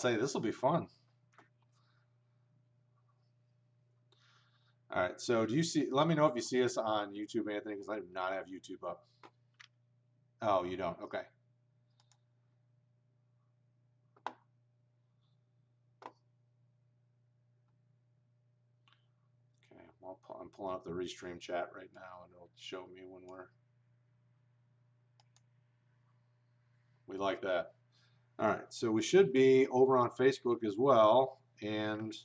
say this will be fun. All right, so do you see? Let me know if you see us on YouTube, Anthony, because I do not have YouTube up. Oh, you don't? Okay. Okay, well, I'm pulling up the restream chat right now, and it'll show me when we like that. All right, so we should be over on Facebook as well, and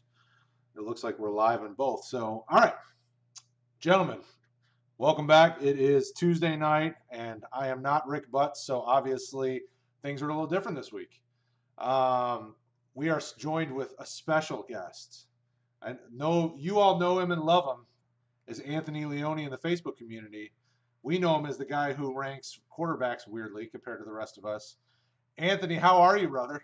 it looks like we're live in both. So, all right, gentlemen, welcome back. It is Tuesday night, and I am not Rick Butts, so obviously things are a little different this week. We are joined with a special guest. I know you all know him and love him as Anthony Leone in the Facebook community. We know him as the guy who ranks quarterbacks weirdly compared to the rest of us. Anthony, how are you, brother?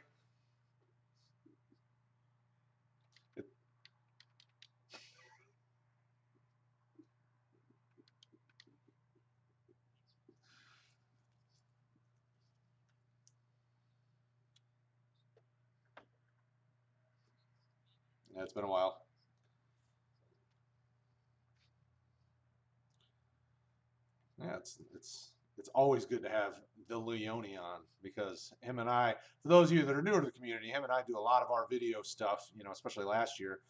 Yeah, it's been a while. Yeah, it's always good to have the Leone on because him and I, for those of you that are newer to the community, him and I do a lot of our video stuff, especially last year.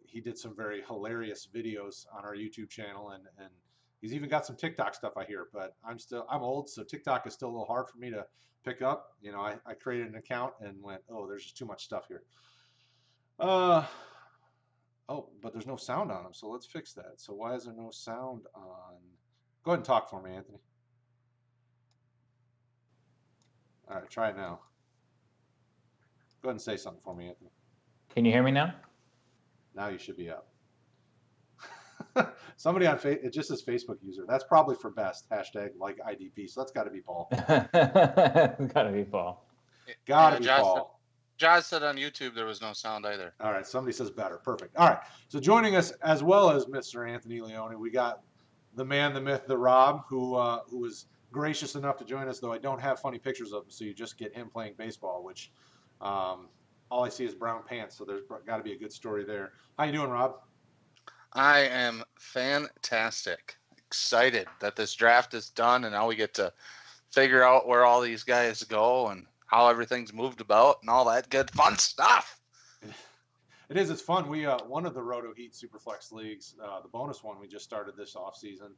He did some very hilarious videos on our YouTube channel, and he's even got some TikTok stuff, I hear, but I'm old, so TikTok is still a little hard for me to pick up. I created an account and went, oh, there's just too much stuff here. Oh, but there's no sound on him, so let's fix that. So why is there no sound on? Go ahead and talk for me, Anthony. All right, try it now. Go ahead and say something for me, Anthony. Can you hear me now? Now you should be up. Somebody on Facebook, it just says Facebook user. That's probably for best, hashtag like IDP. So that's got to be Paul. Got to be Paul. Got to be Paul. Josh said on YouTube there was no sound either. All right, somebody says better. Perfect. All right, so joining us as well as Mr. Anthony Leone, we got the man, the myth, the Rob, who was gracious enough to join us, though I don't have funny pictures of him, so you just get him playing baseball, which all I see is brown pants, so there's got to be a good story there. How you doing, Rob? I am fantastic. Excited that this draft is done, and now we get to figure out where all these guys go and how everything's moved about and all that good fun stuff. It is. It's fun. We one of the RotoHeat Superflex leagues, the bonus one we just started this offseason,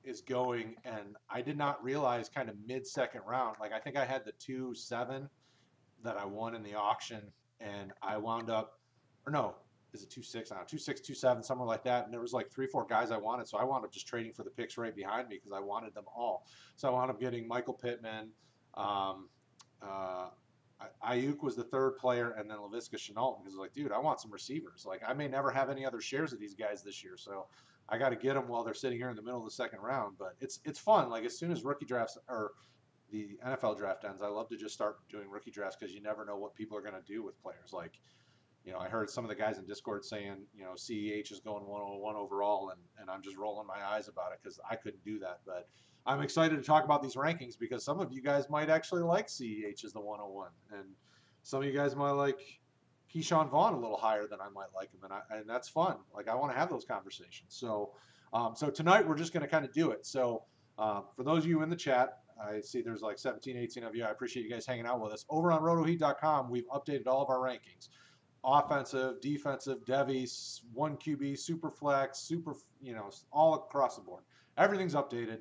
is going, and I did not realize kind of mid-second round. Like I think I had the 2-7 that I won in the auction, and I wound up, or no, is it 2-6? I don't know, 2-6, 2-7, somewhere like that. And there was like 3-4 guys I wanted, so I wound up just trading for the picks right behind me because I wanted them all. So I wound up getting Michael Pittman. Ayuk was the third player, and then Laviska Shenault, because like, dude, I want some receivers. Like, I may never have any other shares of these guys this year, so I got to get them while they're sitting here in the middle of the second round. But it's fun. Like, as soon as rookie drafts or the NFL draft ends, I love to just start doing rookie drafts because you never know what people are going to do with players. Like, I heard some of the guys in Discord saying, CEH is going 101 overall, and I'm just rolling my eyes about it because I couldn't do that. But I'm excited to talk about these rankings because some of you guys might actually like CEH as the 101, and some of you guys might like Keyshawn Vaughn a little higher than I might like him, and that's fun. Like I want to have those conversations. So, so tonight we're just going to kind of do it. So, for those of you in the chat, I see there's like 17, 18 of you. I appreciate you guys hanging out with us. Over on RotoHeat.com, we've updated all of our rankings. Offensive, defensive, Devies, 1 QB, super flex, super, all across the board. Everything's updated.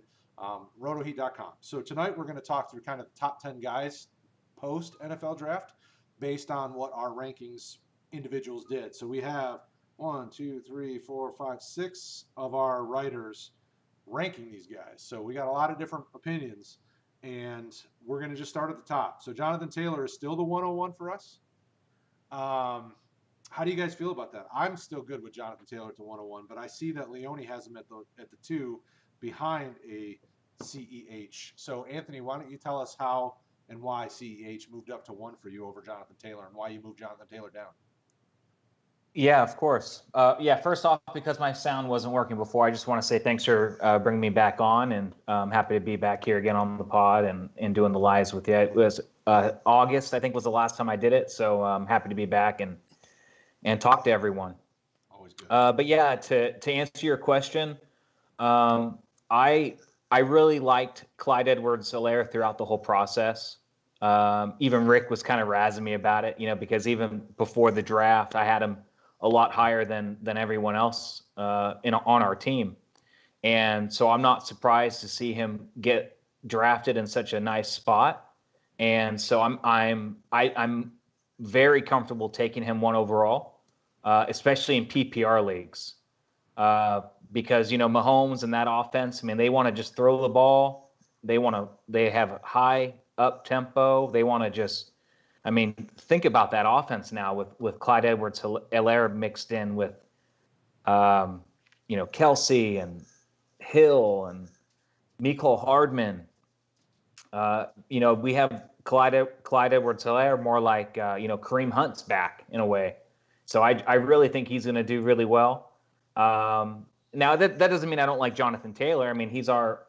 RotoHeat.com. So tonight we're going to talk through kind of the top 10 guys post NFL draft based on what our rankings individuals did. So we have 1, 2, 3, 4, 5, 6 of our writers ranking these guys. So we got a lot of different opinions, and we're going to just start at the top. So Jonathan Taylor is still the 101 for us. How do you guys feel about that? I'm still good with Jonathan Taylor to 101, but I see that Leone has him at the 2 behind a CEH. So Anthony, why don't you tell us how and why CEH moved up to 1 for you over Jonathan Taylor, and why you moved Jonathan Taylor down? Yeah, of course. First off, because my sound wasn't working before, I just want to say thanks for bringing me back on, and I'm happy to be back here again on the pod and doing the lives with you. It was August, I think, was the last time I did it. So I'm happy to be back and talk to everyone. Always good. But yeah, to answer your question, I really liked Clyde Edwards-Helaire throughout the whole process. Even Rick was kind of razzing me about it, because even before the draft, I had him a lot higher than everyone else on our team. And so I'm not surprised to see him get drafted in such a nice spot. And so I'm very comfortable taking him 1 overall, especially in PPR leagues, because Mahomes and that offense. I mean, they want to just throw the ball. They have high up tempo. They want to just. I mean, think about that offense now with Clyde Edwards-Helaire mixed in with, Kelsey and Hill and Mecole Hardman. We have Clyde Edwards-Helaire more like, Kareem Hunt's back in a way. So I really think he's going to do really well. Now, that doesn't mean I don't like Jonathan Taylor. I mean, he's our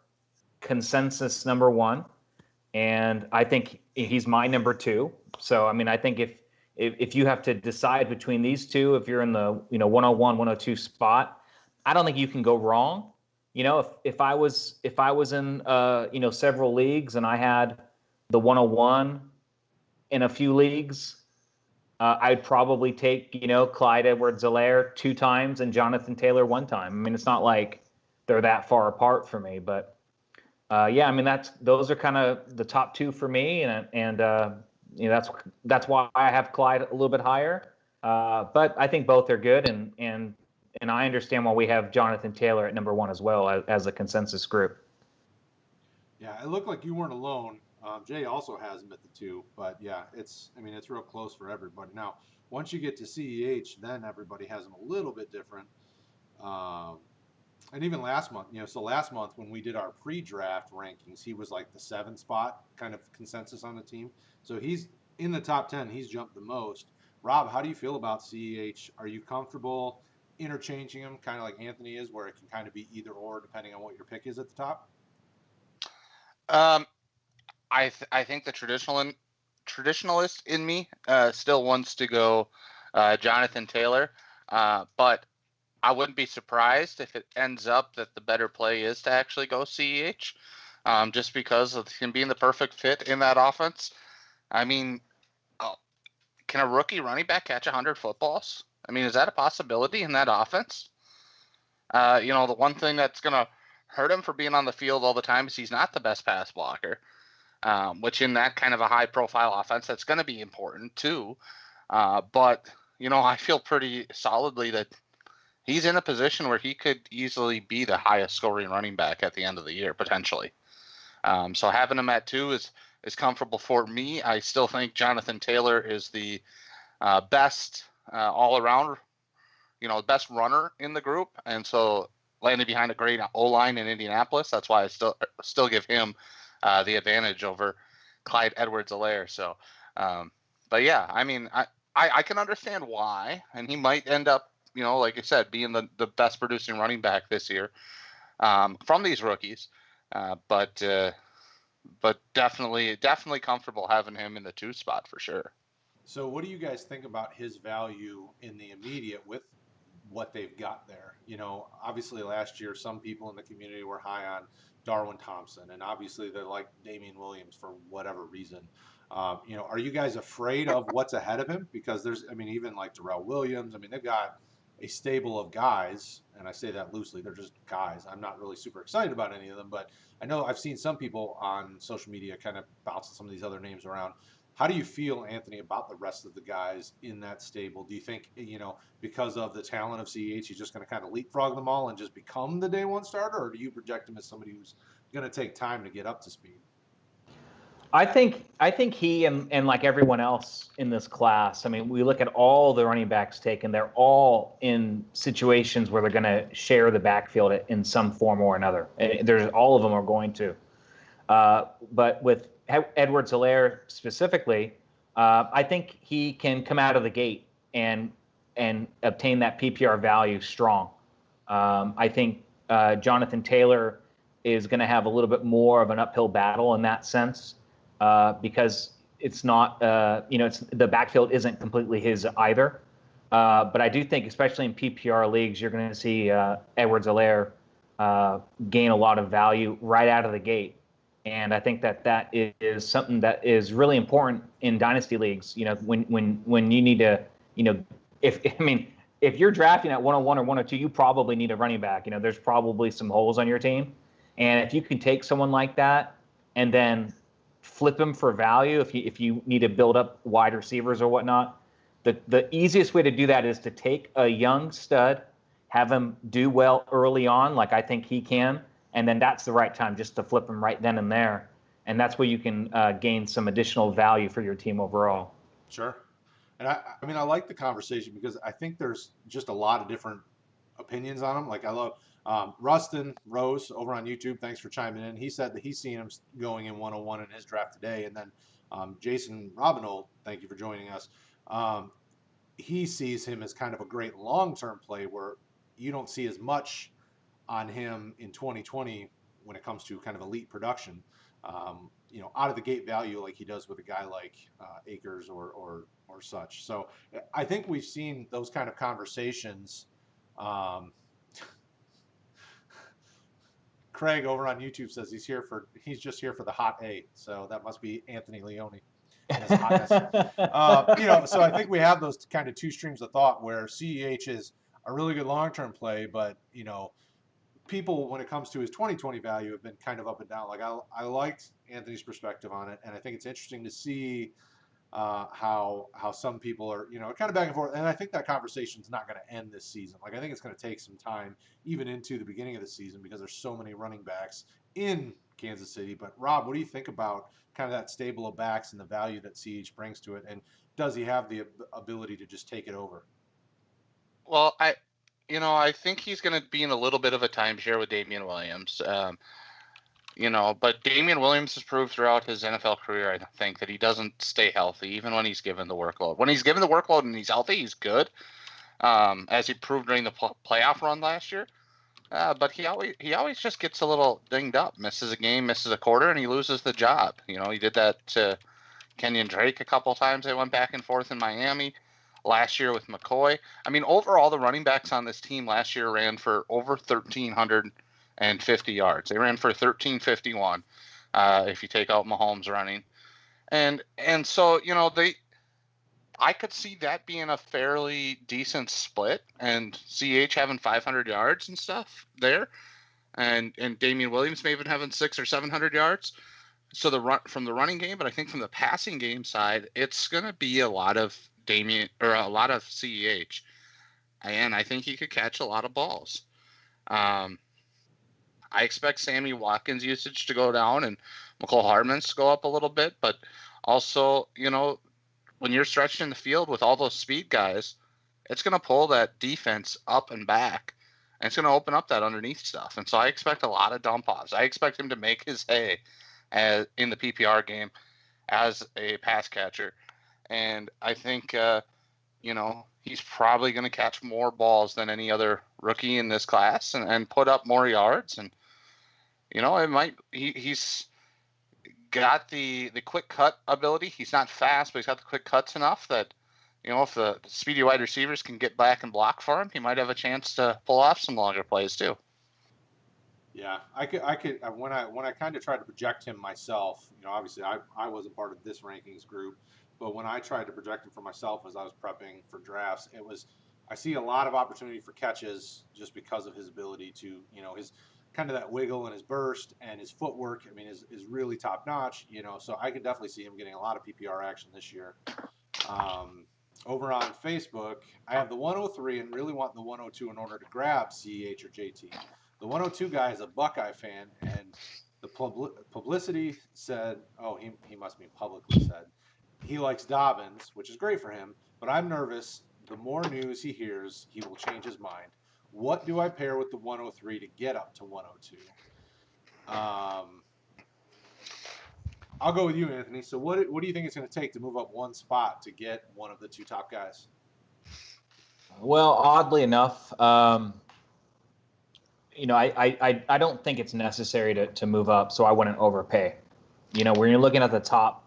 consensus number 1, and I think he's my number 2. So, I mean, I think if you have to decide between these two, if you're in the 101, 102 spot, I don't think you can go wrong. If I was in several leagues and I had the 101 in a few leagues, I'd probably take Clyde Edwards-Helaire 2 times and Jonathan Taylor 1 time. I mean, it's not like they're that far apart for me, but yeah, I mean those are kind of the top 2 for me, and that's why I have Clyde a little bit higher. But I think both are good, and I understand why we have Jonathan Taylor at number 1 as well as a consensus group. Yeah, it looked like you weren't alone. Jay also has him at the 2, but yeah, it's real close for everybody. Now, once you get to CEH, then everybody has him a little bit different. And even last month, so last month when we did our pre-draft rankings, he was like the 7 spot kind of consensus on the team. So he's in the top 10. He's jumped the most. Rob, how do you feel about CEH? Are you comfortable interchanging him, kind of like Anthony is, where it can kind of be either or depending on what your pick is at the top? I think the traditionalist in me still wants to go Jonathan Taylor, but I wouldn't be surprised if it ends up that the better play is to actually go CEH, just because of him being the perfect fit in that offense. I mean, can a rookie running back catch 100 footballs? I mean, is that a possibility in that offense? The one thing that's going to hurt him for being on the field all the time is he's not the best pass blocker, which in that kind of a high-profile offense, that's going to be important too. But, I feel pretty solidly that he's in a position where he could easily be the highest scoring running back at the end of the year, potentially. So having him at 2 is comfortable for me. I still think Jonathan Taylor is the best all-around, best runner in the group. And so landing behind a great O-line in Indianapolis, that's why I still give him the advantage over Clyde Edwards-Helaire. So, but yeah, I mean, I can understand why, and he might end up, like I said, being the best producing running back this year from these rookies. But definitely comfortable having him in the 2 spot for sure. So what do you guys think about his value in the immediate with what they've got there? Obviously last year, some people in the community were high on Darwin Thompson, and obviously they like Damian Williams for whatever reason. Are you guys afraid of what's ahead of him? Because even like Darrell Williams, they've got a stable of guys, and I say that loosely, they're just guys. I'm not really super excited about any of them, but I know I've seen some people on social media kind of bouncing some of these other names around. How do you feel, Anthony, about the rest of the guys in that stable? Do you think, because of the talent of CEH, he's just going to kind of leapfrog them all and just become the day 1 starter, or do you project him as somebody who's going to take time to get up to speed? I think he and like everyone else in this class, we look at all the running backs taken, they're all in situations where they're going to share the backfield in some form or another. All of them are going to. But with Edwards-Helaire specifically, I think he can come out of the gate and obtain that PPR value strong. I think Jonathan Taylor is going to have a little bit more of an uphill battle in that sense, because it's not, it's the backfield isn't completely his either. But I do think, especially in PPR leagues, you're going to see Edwards-Helaire gain a lot of value right out of the gate. And I think that is something that is really important in dynasty leagues. When you need to, if you're drafting at 101 or 102, you probably need a running back. There's probably some holes on your team. And if you can take someone like that and then flip him for value, if you need to build up wide receivers or whatnot, the easiest way to do that is to take a young stud, have him do well early on, like I think he can, and then that's the right time just to flip him right then and there. And that's where you can gain some additional value for your team overall. Sure. And I like the conversation because I think there's just a lot of different opinions on him. Like I love Rustin Rose over on YouTube. Thanks for chiming in. He said that he's seen him going in 101 in his draft today. And then Jason Robinhold, thank you for joining us. He sees him as kind of a great long-term play where you don't see as much on him in 2020 when it comes to kind of elite production, out of the gate value like he does with a guy like Akers or such. So I think we've seen those kind of conversations. Craig over on YouTube says he's just here for the hot A. So that must be Anthony Leone. So I think we have those kind of two streams of thought where CEH is a really good long-term play, but people when it comes to his 2020 value have been kind of up and down. Like I liked Anthony's perspective on it, and I think it's interesting to see how some people are kind of back and forth. And I think that conversation is not going to end this season. Like I think it's going to take some time even into the beginning of the season because there's so many running backs in Kansas City. But Rob, what do you think about kind of that stable of backs and the value that CH brings to it, and does he have the ability to just take it over? Well, I think he's going to be in a little bit of a timeshare with Damian Williams. But Damian Williams has proved throughout his NFL career, I think, that he doesn't stay healthy even when he's given the workload. When he's given the workload and he's healthy, he's good, as he proved during the playoff run last year. But he always just gets a little dinged up, misses a game, misses a quarter, and he loses the job. He did that to Kenyon Drake a couple times. They went back and forth in Miami. Last year with McCoy. I mean, overall, the running backs on this team last year ran for over 1,350 yards. They ran for 1,351 if you take out Mahomes running. And so, I could see that being a fairly decent split and CH having 500 yards and stuff there. And Damian Williams may even having 600 or 700 yards. So from the running game, but I think from the passing game side, it's going to be a lot of a lot of CEH, and I think he could catch a lot of balls. I expect Sammy Watkins' usage to go down and McCole Hardman's to go up a little bit, but also, when you're stretching the field with all those speed guys, it's going to pull that defense up and back, and it's going to open up that underneath stuff. And so I expect a lot of dump offs. I expect him to make his hay in the PPR game as a pass catcher. And I think, he's probably going to catch more balls than any other rookie in this class and put up more yards. And, he's got the quick cut ability. He's not fast, but he's got the quick cuts enough that, if the speedy wide receivers can get back and block for him, he might have a chance to pull off some longer plays too. Yeah, I could when I kind of tried to project him myself, obviously I wasn't part of this rankings group. But when I tried to project him for myself as I was prepping for drafts, I see a lot of opportunity for catches just because of his ability to, his kind of that wiggle and his burst and his footwork, is really top notch, so I could definitely see him getting a lot of PPR action this year. Over on Facebook, I have the 103 and really want the 102 in order to grab CEH or JT. The 102 guy is a Buckeye fan, and the publicity said, he must mean publicly said, he likes Dobbins, which is great for him, but I'm nervous. The more news he hears, he will change his mind. What do I pair with the 103 to get up to 102? I'll go with you, Anthony. So what do you think it's going to take to move up one spot to get one of the two top guys? Well, oddly enough, I don't think it's necessary to move up, so I wouldn't overpay. When you're looking at the top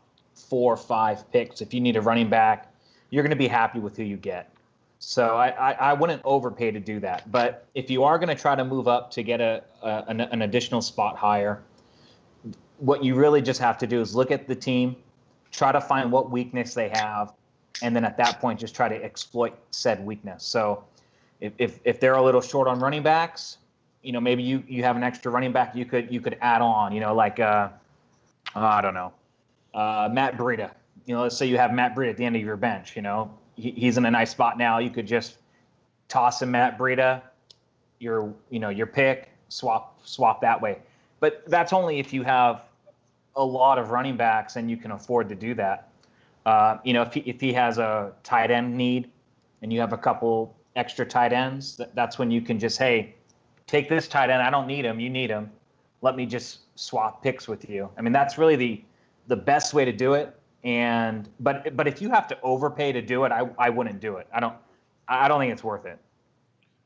4 or 5 picks. If you need a running back, you're going to be happy with who you get. So I wouldn't overpay to do that. But if you are going to try to move up to get an additional spot higher, what you really just have to do is look at the team, try to find what weakness they have, and then at that point just try to exploit said weakness. So if they're a little short on running backs, maybe you have an extra running back you could add on, like I don't know, Matt Breida. Let's say you have Matt Breida at the end of your bench. He's in a nice spot now. You could just toss him Matt Breida, your pick, swap that way. But that's only if you have a lot of running backs and you can afford to do that. If he has a tight end need and you have a couple extra tight ends, that's when you can just, hey, take this tight end. I don't need him. You need him. Let me just swap picks with you. I mean, that's really the best way to do it. But if you have to overpay to do it, I wouldn't do it. I don't think it's worth it.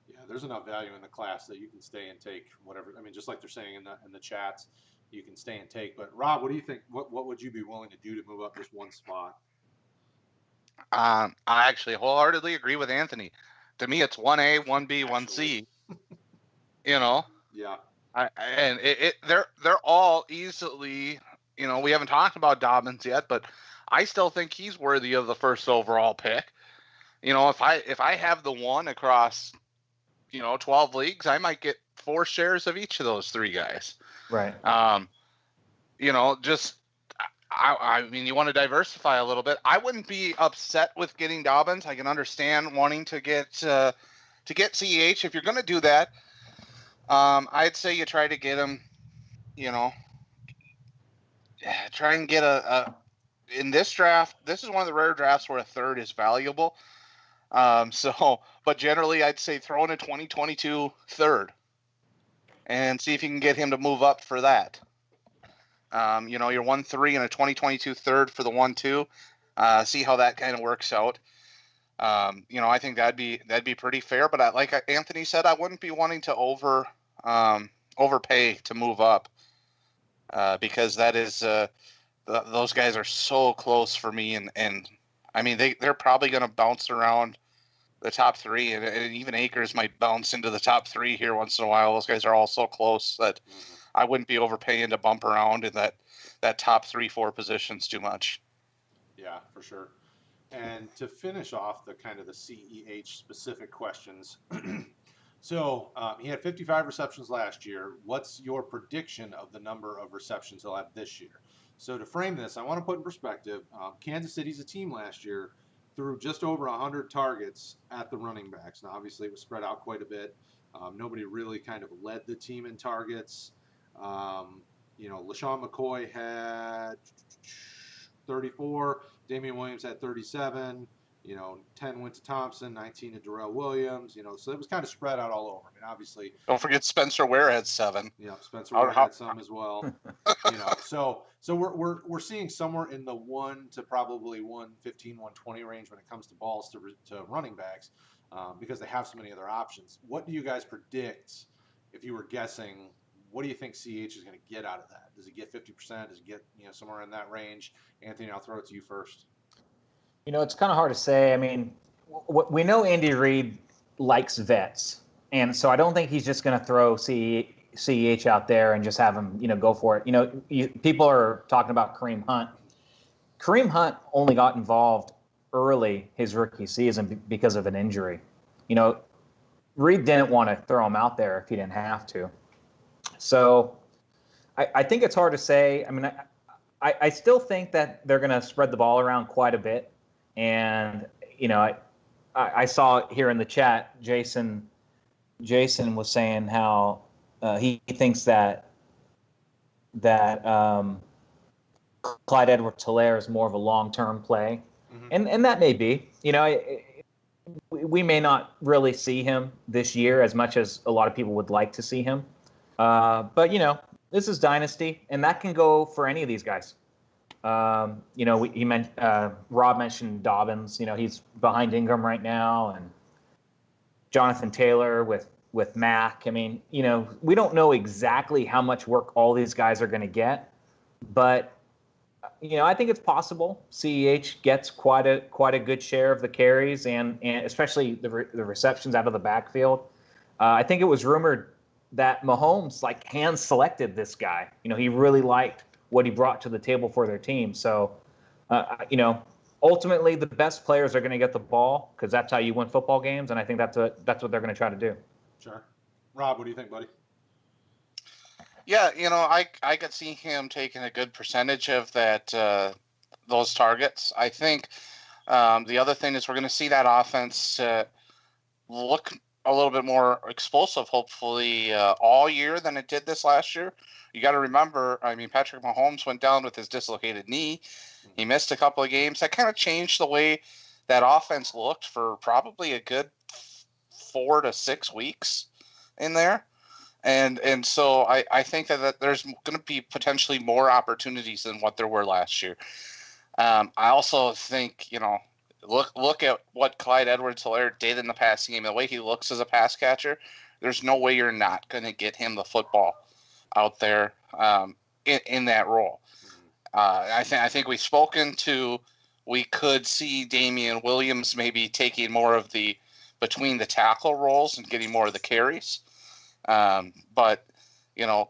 Yeah, there's enough value in the class that you can stay and take whatever. I mean, just like they're saying in the chats, you can stay and take. But Rob, what do you think? What would you be willing to do to move up just one spot? I actually wholeheartedly agree with Anthony. To me, it's 1A, 1B, 1C. Yeah. They're all easily. We haven't talked about Dobbins yet, but I still think he's worthy of the first overall pick. If I have the one across, 12 leagues, I might get 4 shares of each of those 3 guys. Right. I mean, you want to diversify a little bit. I wouldn't be upset with getting Dobbins. I can understand wanting to get CEH. If you're going to do that, I'd say you try to get him, try and get in this draft. This is one of the rare drafts where a third is valuable. But generally I'd say throw in a 2022 third and see if you can get him to move up for that. Your 1-3 and a 2022 third for the 1-2. See how that kind of works out. I think that'd be pretty fair. But like Anthony said, I wouldn't be wanting to overpay to move up because that is those guys are so close for me. And I mean they're probably going to bounce around the top 3, and even Akers might bounce into the top 3 here once in a while. Those guys are all so close that I wouldn't be overpaying to bump around in that top 3-4 positions too much. Yeah, for sure. And to finish off the kind of the CEH specific questions, so he had 55 receptions last year. What's your prediction of the number of receptions he'll have this year? So to frame this, I want to put in perspective, Kansas City's a team last year threw just over 100 targets at the running backs. Now, obviously, it was spread out quite a bit. Nobody really kind of led the team in targets. LaShawn McCoy had 34. Damian Williams had 37. 10 went to Thompson, 19 to Darrell Williams. So it was kind of spread out all over. I mean, obviously. Don't forget Spencer Ware had 7. Yeah, Spencer Ware had some as well. So we're seeing somewhere in the 1 to probably 115, 120 range when it comes to balls to running backs because they have so many other options. What do you guys predict if you were guessing? What do you think CH is going to get out of that? Does he get 50%? Does he get somewhere in that range? Anthony, I'll throw it to you first. It's kind of hard to say. I mean, we know Andy Reid likes vets, and so I don't think he's just going to throw CEH out there and just have him, go for it. People are talking about Kareem Hunt. Kareem Hunt only got involved early his rookie season because of an injury. Reid didn't want to throw him out there if he didn't have to. So I think it's hard to say. I mean, I still think that they're going to spread the ball around quite a bit. And, I saw here in the chat, Jason was saying how he thinks that Clyde Edwards-Helaire is more of a long-term play. Mm-hmm. And that may be. We may not really see him this year as much as a lot of people would like to see him. But, this is Dynasty, and that can go for any of these guys. Rob mentioned Dobbins. He's behind Ingram right now, and Jonathan Taylor with Mack. I mean, we don't know exactly how much work all these guys are going to get, but I think it's possible CEH gets quite a good share of the carries and especially the receptions out of the backfield. I think it was rumored that Mahomes hand selected this guy. He really liked what he brought to the table for their team. So, ultimately the best players are going to get the ball because that's how you win football games, and I think that's what they're going to try to do. Sure. Rob, what do you think, buddy? Yeah, I could see him taking a good percentage of that those targets. I think the other thing is we're going to see that offense look a little bit more explosive, hopefully, all year than it did this last year. You got to remember, Patrick Mahomes went down with his dislocated knee. He missed a couple of games. That kind of changed the way that offense looked for probably a good 4 to 6 weeks in there. And so I think that there's going to be potentially more opportunities than what there were last year. I also think, look at what Clyde Edwards-Helaire did in the passing game. The way he looks as a pass catcher, there's no way you're not going to get him the football out there in that role. I think we've spoken to, we could see Damian Williams maybe taking more of the between the tackle roles and getting more of the carries. But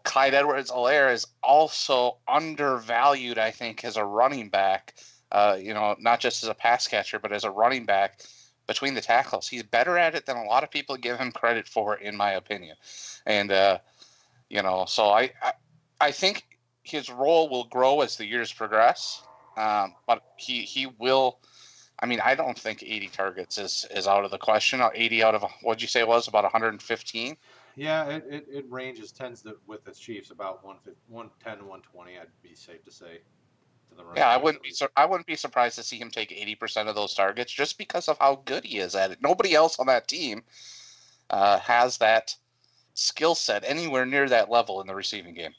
Clyde Edwards-Helaire is also undervalued, I think, as a running back. Not just as a pass catcher, but as a running back between the tackles. He's better at it than a lot of people give him credit for, in my opinion. And so I think his role will grow as the years progress. But he will. I don't think 80 targets is out of the question. 80 out of, what'd you say it was, about 115? Yeah, it ranges, with the Chiefs about 110 to 120. I'd be safe to say. Yeah, I wouldn't be surprised to see him take 80% of those targets just because of how good he is at it. Nobody else on that team has that skill set anywhere near that level in the receiving game.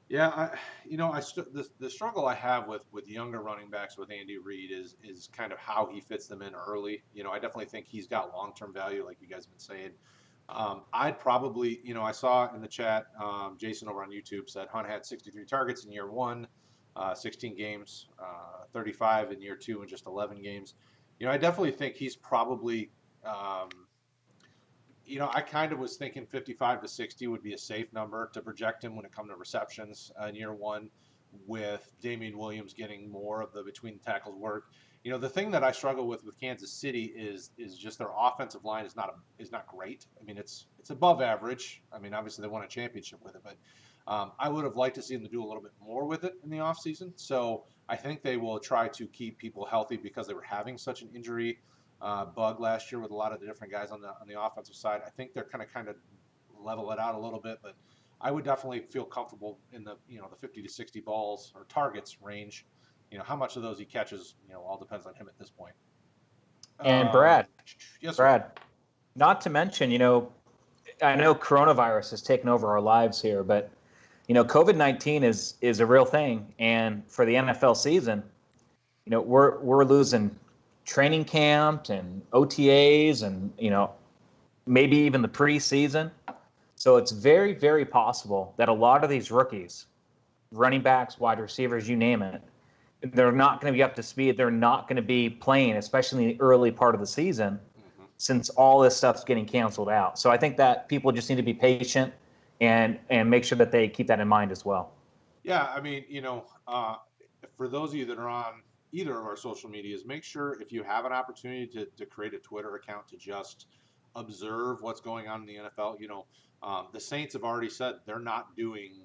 Yeah, the struggle I have with younger running backs with Andy Reid is kind of how he fits them in early. I definitely think he's got long-term value, like you guys have been saying. I'd probably, I saw in the chat, Jason over on YouTube said Hunt had 63 targets in year one, 16 games, 35 in year two, and just 11 games. I definitely think he's probably, I kind of was thinking 55 to 60 would be a safe number to project him when it comes to receptions in year one, with Damian Williams getting more of the between the tackles work. The thing that I struggle with Kansas City is just their offensive line is not great. It's above average. Obviously they won a championship with it, but I would have liked to see them do a little bit more with it in the offseason. So I think they will try to keep people healthy because they were having such an injury bug last year with a lot of the different guys on the offensive side. I think they're kind of level it out a little bit, but I would definitely feel comfortable in the the 50 to 60 balls or targets range. How much of those he catches, all depends on him at this point. And Brad, yes, sir. Not to mention, I know coronavirus has taken over our lives here, but COVID-19 is a real thing, and for the NFL season, we're losing training camps and OTAs and maybe even the preseason. So it's very, very possible that a lot of these rookies, running backs, wide receivers, you name it, they're not going to be up to speed. They're not going to be playing, especially in the early part of the season, since all this stuff's getting canceled out. So I think that people just need to be patient and make sure that they keep that in mind as well. Yeah, for those of you that are on either of our social medias, make sure if you have an opportunity to create a Twitter account to just observe what's going on in the NFL. The Saints have already said they're not doing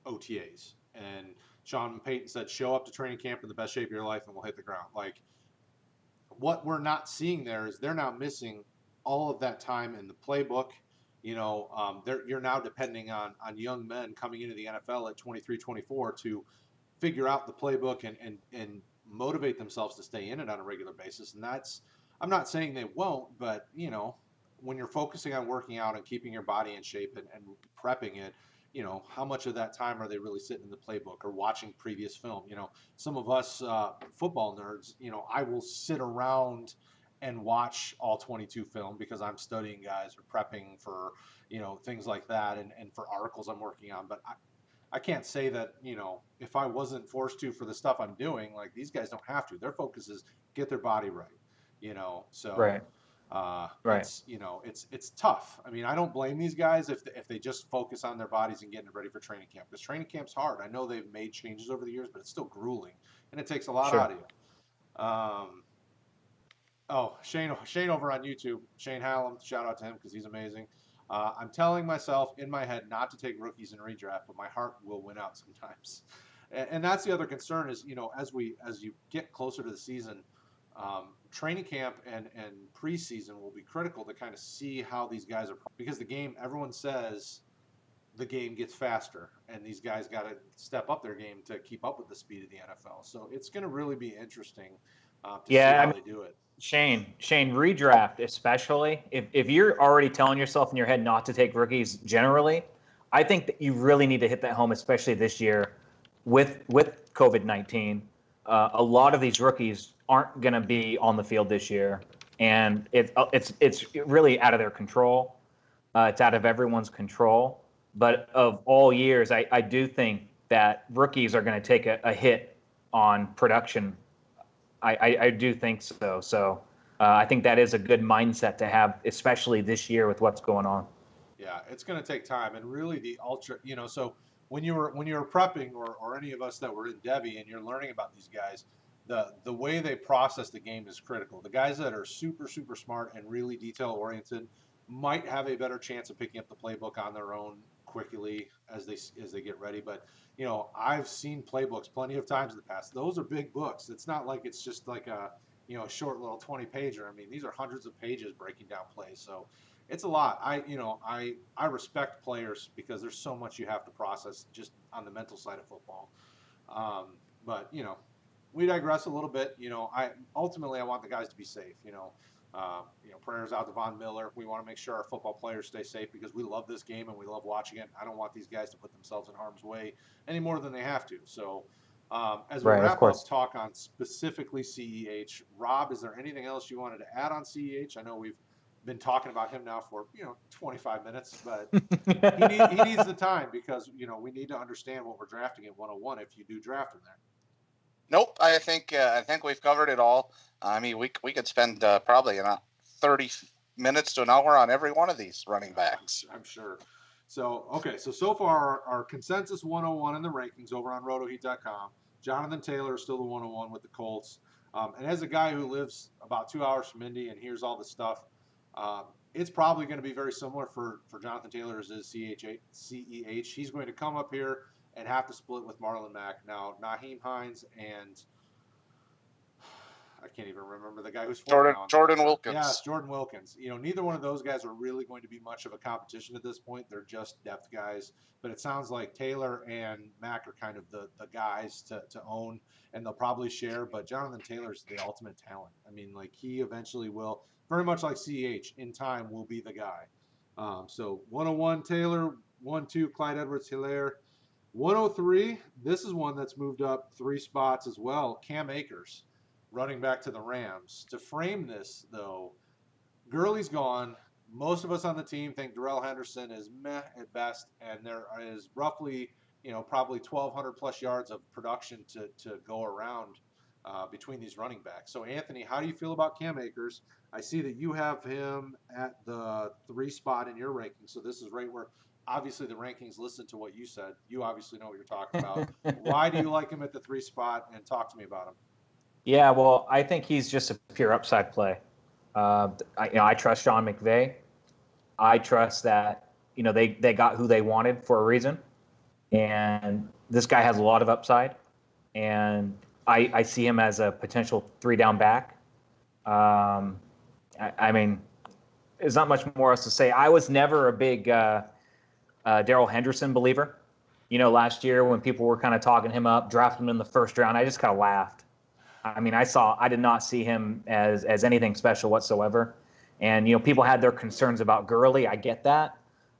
OTAs, and Sean Payton said, show up to training camp in the best shape of your life and we'll hit the ground. Like, what we're not seeing there is they're now missing all of that time in the playbook. You're now depending on young men coming into the NFL at 23, 24 to figure out the playbook and motivate themselves to stay in it on a regular basis. And I'm not saying they won't, but when you're focusing on working out and keeping your body in shape and prepping it, how much of that time are they really sitting in the playbook or watching previous film? Some of us football nerds, I will sit around and watch all 22 film because I'm studying guys or prepping for, things like that and for articles I'm working on. But I can't say that, if I wasn't forced to for the stuff I'm doing, like these guys don't have to. Their focus is get their body right, so Right. Right. it's tough. I mean, I don't blame these guys if they just focus on their bodies and getting it ready for training camp, because training camp's hard. I know they've made changes over the years, but it's still grueling and it takes a lot Sure. out of you. Shane over on YouTube, Shane Hallam, shout out to him because he's amazing. I'm telling myself in my head not to take rookies in redraft, but my heart will win out sometimes. And that's the other concern is, as you get closer to the season, training camp and preseason will be critical to kind of see how these guys are, because the game, everyone says the game gets faster and these guys got to step up their game to keep up with the speed of the NFL. So it's going to really be interesting to see how they do it. Shane, redraft, especially if you're already telling yourself in your head not to take rookies generally, I think that you really need to hit that home, especially this year with COVID-19. A lot of these rookies aren't going to be on the field this year, and it's really out of their control. It's out of everyone's control. But of all years, I do think that rookies are going to take a hit on production. I do think so. So I think that is a good mindset to have, especially this year with what's going on. Yeah, it's going to take time, and really the ultra, so when you were prepping, or any of us that were in Debbie and you're learning about these guys, the way they process the game is critical. The guys that are super, super smart and really detail oriented might have a better chance of picking up the playbook on their own quickly as they get ready. But I've seen playbooks plenty of times in the past. Those are big books. It's not like it's just like a short little 20-pager. I mean, these are hundreds of pages breaking down plays. So it's a lot. I respect players because there's so much you have to process just on the mental side of football. But we digress a little bit. I want the guys to be safe. Prayers out to Von Miller. We want to make sure our football players stay safe because we love this game and we love watching it. I don't want these guys to put themselves in harm's way any more than they have to. So as we wrap up talk on specifically CEH, Rob, is there anything else you wanted to add on CEH? I know we've been talking about him now for 25 minutes, but he needs the time because we need to understand what we're drafting at 101 if you do draft him there. Nope, I think we've covered it all. I mean, we could spend probably 30 minutes to an hour on every one of these running backs. I'm sure. So so far our consensus 101 in the rankings over on RotoHeat.com. Jonathan Taylor is still the 101 with the Colts. And as a guy who lives about 2 hours from Indy and hears all the stuff, it's probably going to be very similar for Jonathan Taylor as is CEH. He's going to come up here and have to split with Marlon Mack. Now, Nyheim Hines and I can't even remember the guy who's Jordan Wilkins. Yeah, Jordan Wilkins. Neither one of those guys are really going to be much of a competition at this point. They're just depth guys. But it sounds like Taylor and Mack are kind of the guys to own, and they'll probably share. But Jonathan Taylor's the ultimate talent. I mean, like he eventually will, very much like CH, in time will be the guy. So 101 Taylor, 1-2 Clyde Edwards-Helaire. 103, this is one that's moved up 3 spots as well. Cam Akers, running back to the Rams. To frame this, though, Gurley's gone. Most of us on the team think Darrell Henderson is meh at best, and there is roughly, probably 1,200 plus yards of production to go around between these running backs. So, Anthony, how do you feel about Cam Akers? I see that you have him at the 3 spot in your ranking, so this is right where obviously the rankings listen to what you said. You obviously know what you're talking about. Why do you like him at the 3 spot, and talk to me about him? Yeah, well, I think he's just a pure upside play. I trust Sean McVay. I trust that they got who they wanted for a reason, and this guy has a lot of upside, and I see him as a potential 3-down back. I mean, there's not much more else to say. I was never a big Darrell Henderson believer. Last year when people were kind of talking him up, drafting him in the first round, I just kind of laughed. I mean, I did not see him as anything special whatsoever. And, people had their concerns about Gurley. I get that.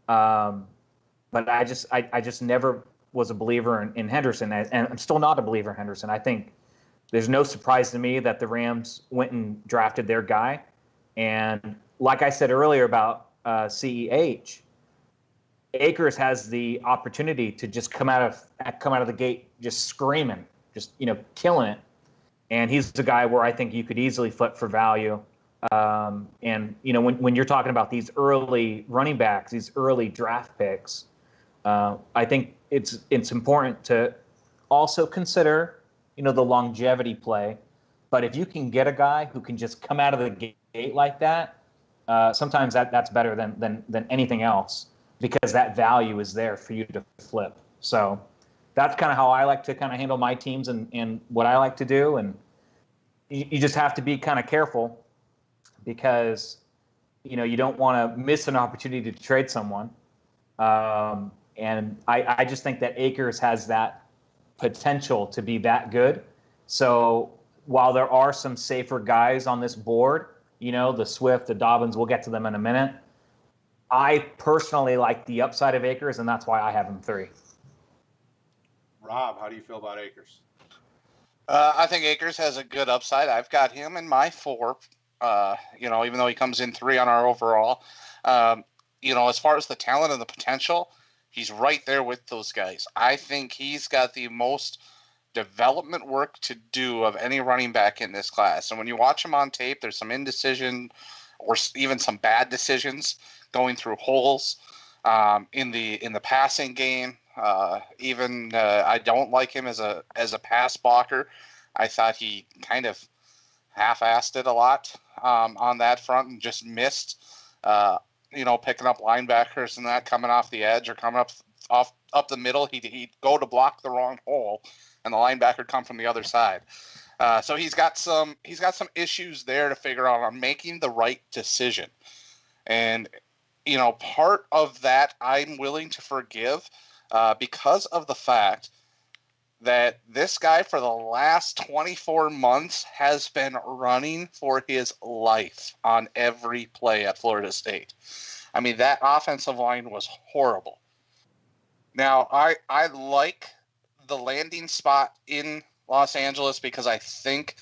But I just never was a believer in Henderson. And I'm still not a believer in Henderson. I think there's no surprise to me that the Rams went and drafted their guy. And like I said earlier about CEH, Akers has the opportunity to just come out of the gate just screaming, just killing it. And he's a guy where I think you could easily flip for value. And when you're talking about these early running backs, these early draft picks, I think it's important to also consider the longevity play. But if you can get a guy who can just come out of the gate like that, sometimes that's better than anything else, because that value is there for you to flip. So that's kind of how I like to kind of handle my teams and what I like to do. And you just have to be kind of careful, because you don't want to miss an opportunity to trade someone. And I just think that Akers has that potential to be that good. So while there are some safer guys on this board, the Swift, the Dobbins, we'll get to them in a minute, I personally like the upside of Akers, and that's why I have him 3. Rob, how do you feel about Akers? I think Akers has a good upside. I've got him in my 4. Even though he comes in 3 on our overall, as far as the talent and the potential, he's right there with those guys. I think he's got the most development work to do of any running back in this class. And when you watch him on tape, there's some indecision or even some bad decisions going through holes in the passing game. I don't like him as a pass blocker. I thought he kind of half-assed it a lot on that front and just missed, picking up linebackers and that coming off the edge or coming up the middle. He'd go to block the wrong hole, and the linebacker come from the other side. So he's got some issues there to figure out on making the right decision. And part of that I'm willing to forgive because of the fact that this guy for the last 24 months has been running for his life on every play at Florida State. I mean, that offensive line was horrible. Now, I like the landing spot in Los Angeles because I think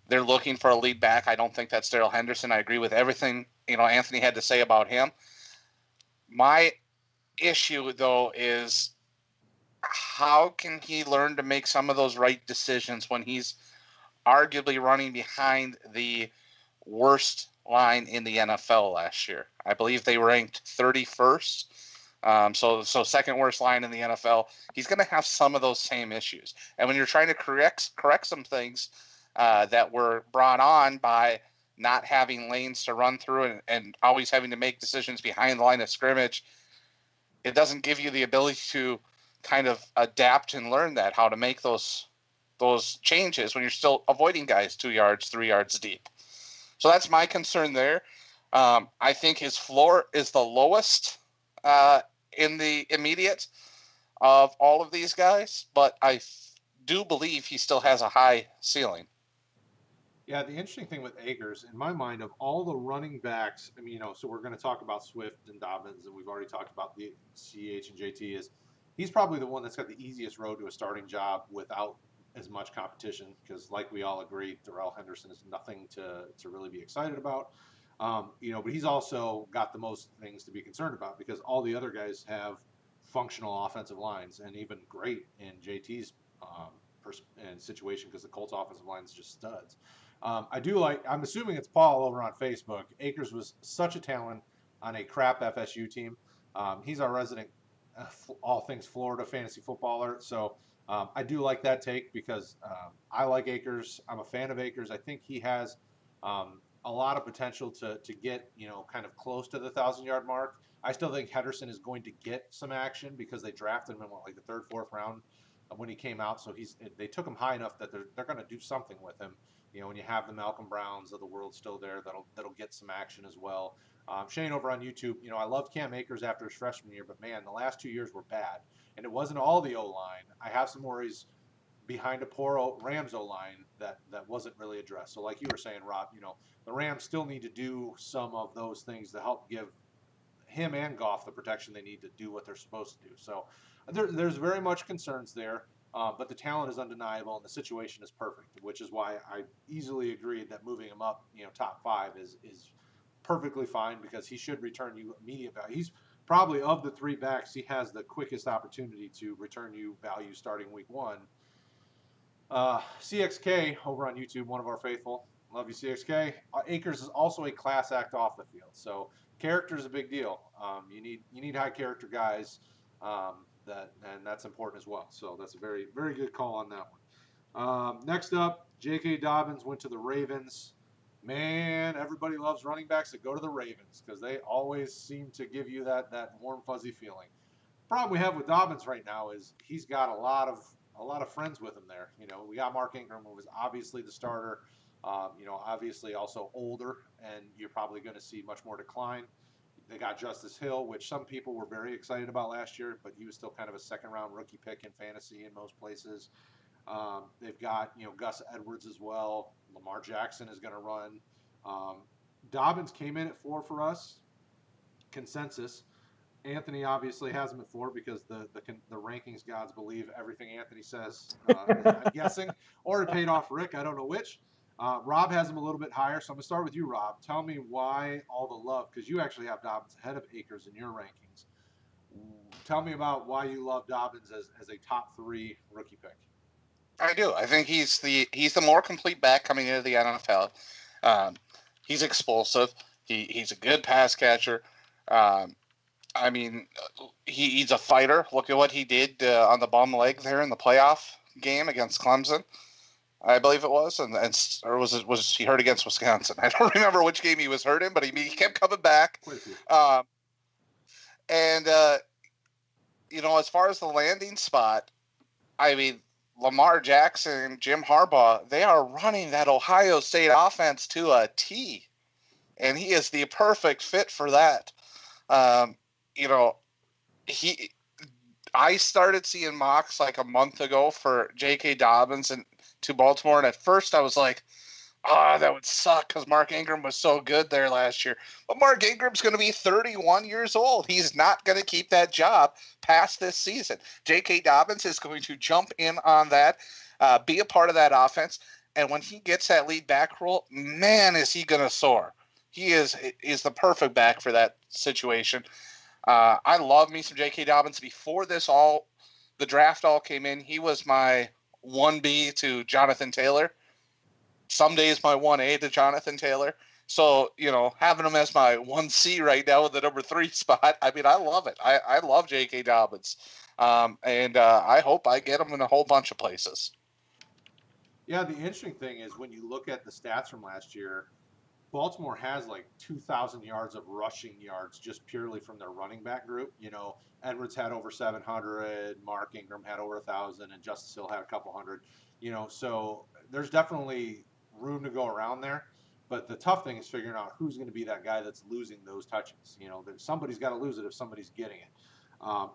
they're looking for a lead back. I don't think that's Darrell Henderson. I agree with everything Anthony had to say about him. My issue, though, is how can he learn to make some of those right decisions when he's arguably running behind the worst line in the NFL last year? I believe they ranked 31st. So second worst line in the NFL. He's going to have some of those same issues. And when you're trying to correct some things that were brought on by not having lanes to run through and always having to make decisions behind the line of scrimmage, it doesn't give you the ability to kind of adapt and learn how to make those changes when you're still avoiding guys 2 yards, 3 yards deep. So that's my concern there. I think his floor is the lowest in the immediate of all of these guys, but I do believe he still has a high ceiling. Yeah, the interesting thing with Akers, in my mind, of all the running backs, so we're going to talk about Swift and Dobbins, and we've already talked about the CH and JT, is he's probably the one that's got the easiest road to a starting job without as much competition, because like we all agree, Darrell Henderson is nothing to really be excited about. But he's also got the most things to be concerned about, because all the other guys have functional offensive lines, and even great in JT's situation, because the Colts offensive line is just studs. I'm assuming it's Paul over on Facebook. Akers was such a talent on a crap FSU team. He's our resident all things Florida fantasy footballer. So I do like that take, because I like Akers. I'm a fan of Akers. I think he has a lot of potential to get, kind of close to the 1,000-yard mark. I still think Henderson is going to get some action, because they drafted him in like the 3rd, 4th round when he came out. So they took him high enough that they're going to do something with him. When you have the Malcolm Browns of the world still there, that'll get some action as well. Shane over on YouTube, I loved Cam Akers after his freshman year, but man, the last 2 years were bad. And it wasn't all the O-line. I have some worries behind a poor Rams O-line that wasn't really addressed. So like you were saying, Rob, the Rams still need to do some of those things to help give him and Goff the protection they need to do what they're supposed to do. So there's very much concerns there. But the talent is undeniable, and the situation is perfect, which is why I easily agreed that moving him up, top 5 is perfectly fine, because he should return you immediate value. He's probably of the three backs, he has the quickest opportunity to return you value starting week 1. CXK over on YouTube, one of our faithful. Love you, CXK. Akers is also a class act off the field. So character is a big deal. You need high character guys, and that's important as well. So that's a very, very good call on that one. Next up, J.K. Dobbins went to the Ravens. Man, everybody loves running backs that go to the Ravens because they always seem to give you that warm, fuzzy feeling. Problem we have with Dobbins right now is he's got a lot of friends with him there. We got Mark Ingram, who was obviously the starter. Obviously also older, and you're probably going to see much more decline. They got Justice Hill, which some people were very excited about last year, but he was still kind of a second-round rookie pick in fantasy in most places. They've got, Gus Edwards as well. Lamar Jackson is going to run. Dobbins came in at 4 for us. Consensus. Anthony obviously has him at 4 because the rankings gods believe everything Anthony says, I'm guessing. Or it paid off Rick. I don't know which. Rob has him a little bit higher. So I'm going to start with you, Rob. Tell me why all the love, because you actually have Dobbins ahead of Akers in your rankings. Tell me about why you love Dobbins as a top 3 rookie pick. I do. I think he's the more complete back coming into the NFL. He's explosive. He's a good pass catcher. He's a fighter. Look at what he did on the bum leg there in the playoff game against Clemson, I believe it was, or was he hurt against Wisconsin? I don't remember which game he was hurt in, but he kept coming back. As far as the landing spot, Lamar Jackson, Jim Harbaugh, they are running that Ohio State offense to a T, and he is the perfect fit for that. I started seeing mocks like a month ago for J.K. Dobbins and to Baltimore, and at first I was like, that would suck because Mark Ingram was so good there last year. But Mark Ingram's going to be 31 years old. He's not going to keep that job past this season. J.K. Dobbins is going to jump in on that, be a part of that offense, and when he gets that lead back role, man, is he going to soar. He is the perfect back for that situation. I love me some J.K. Dobbins. Before the draft all came in, he was my 1B to Jonathan Taylor. Some days my 1A to Jonathan Taylor. So, having him as my 1C right now with the number 3 spot, I love it. I love J.K. Dobbins. And I hope I get him in a whole bunch of places. Yeah, the interesting thing is when you look at the stats from last year, Baltimore has like 2,000 yards of rushing yards just purely from their running back group. Edwards had over 700, Mark Ingram had over 1,000, and Justice Hill had a couple hundred. So there's definitely room to go around there. But the tough thing is figuring out who's going to be that guy that's losing those touches. Somebody's got to lose it if somebody's getting it.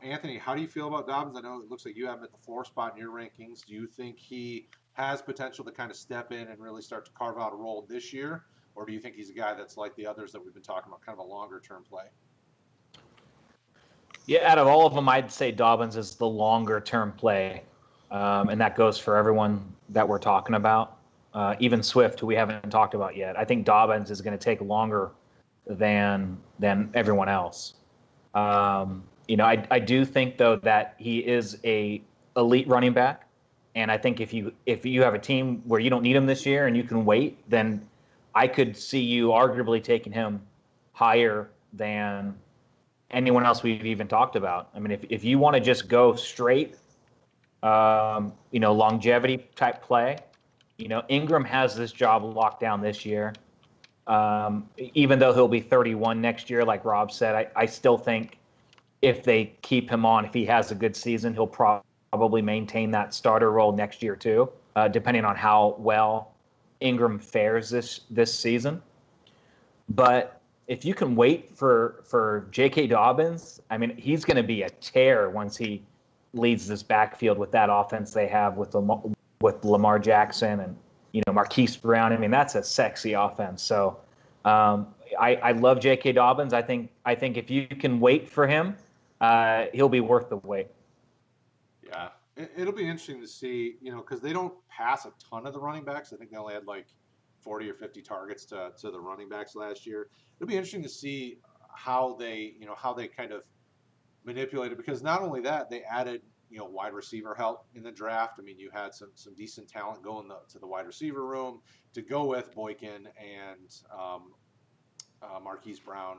Anthony, how do you feel about Dobbins? I know it looks like you have him at the 4 spot in your rankings. Do you think he has potential to kind of step in and really start to carve out a role this year? Or do you think he's a guy that's like the others that we've been talking about, kind of a longer-term play? Yeah, out of all of them, I'd say Dobbins is the longer-term play, and that goes for everyone that we're talking about. Even Swift, who we haven't talked about yet. I think Dobbins is going to take longer than everyone else. I do think though that he is a elite running back, and I think if you have a team where you don't need him this year and you can wait, then I could see you arguably taking him higher than anyone else we've even talked about. If you want to just go straight, longevity type play, Ingram has this job locked down this year. Even though he'll be 31 next year, like Rob said, I still think if they keep him on, if he has a good season, he'll probably maintain that starter role next year too, depending on how well Ingram fares this season. But if you can wait for J.K. Dobbins, he's going to be a tear once he leads this backfield with that offense they have with Lamar Jackson and Marquise Brown. That's a sexy offense. So I love J.K. Dobbins. I think if you can wait for him, he'll be worth the wait. Yeah. It'll be interesting to see, because they don't pass a ton of the running backs. I think they only had like 40 or 50 targets to the running backs last year. It'll be interesting to see how they kind of manipulated, because not only that, they added wide receiver help in the draft. I mean, you had some decent talent going to the wide receiver room to go with Boykin and Marquise Brown.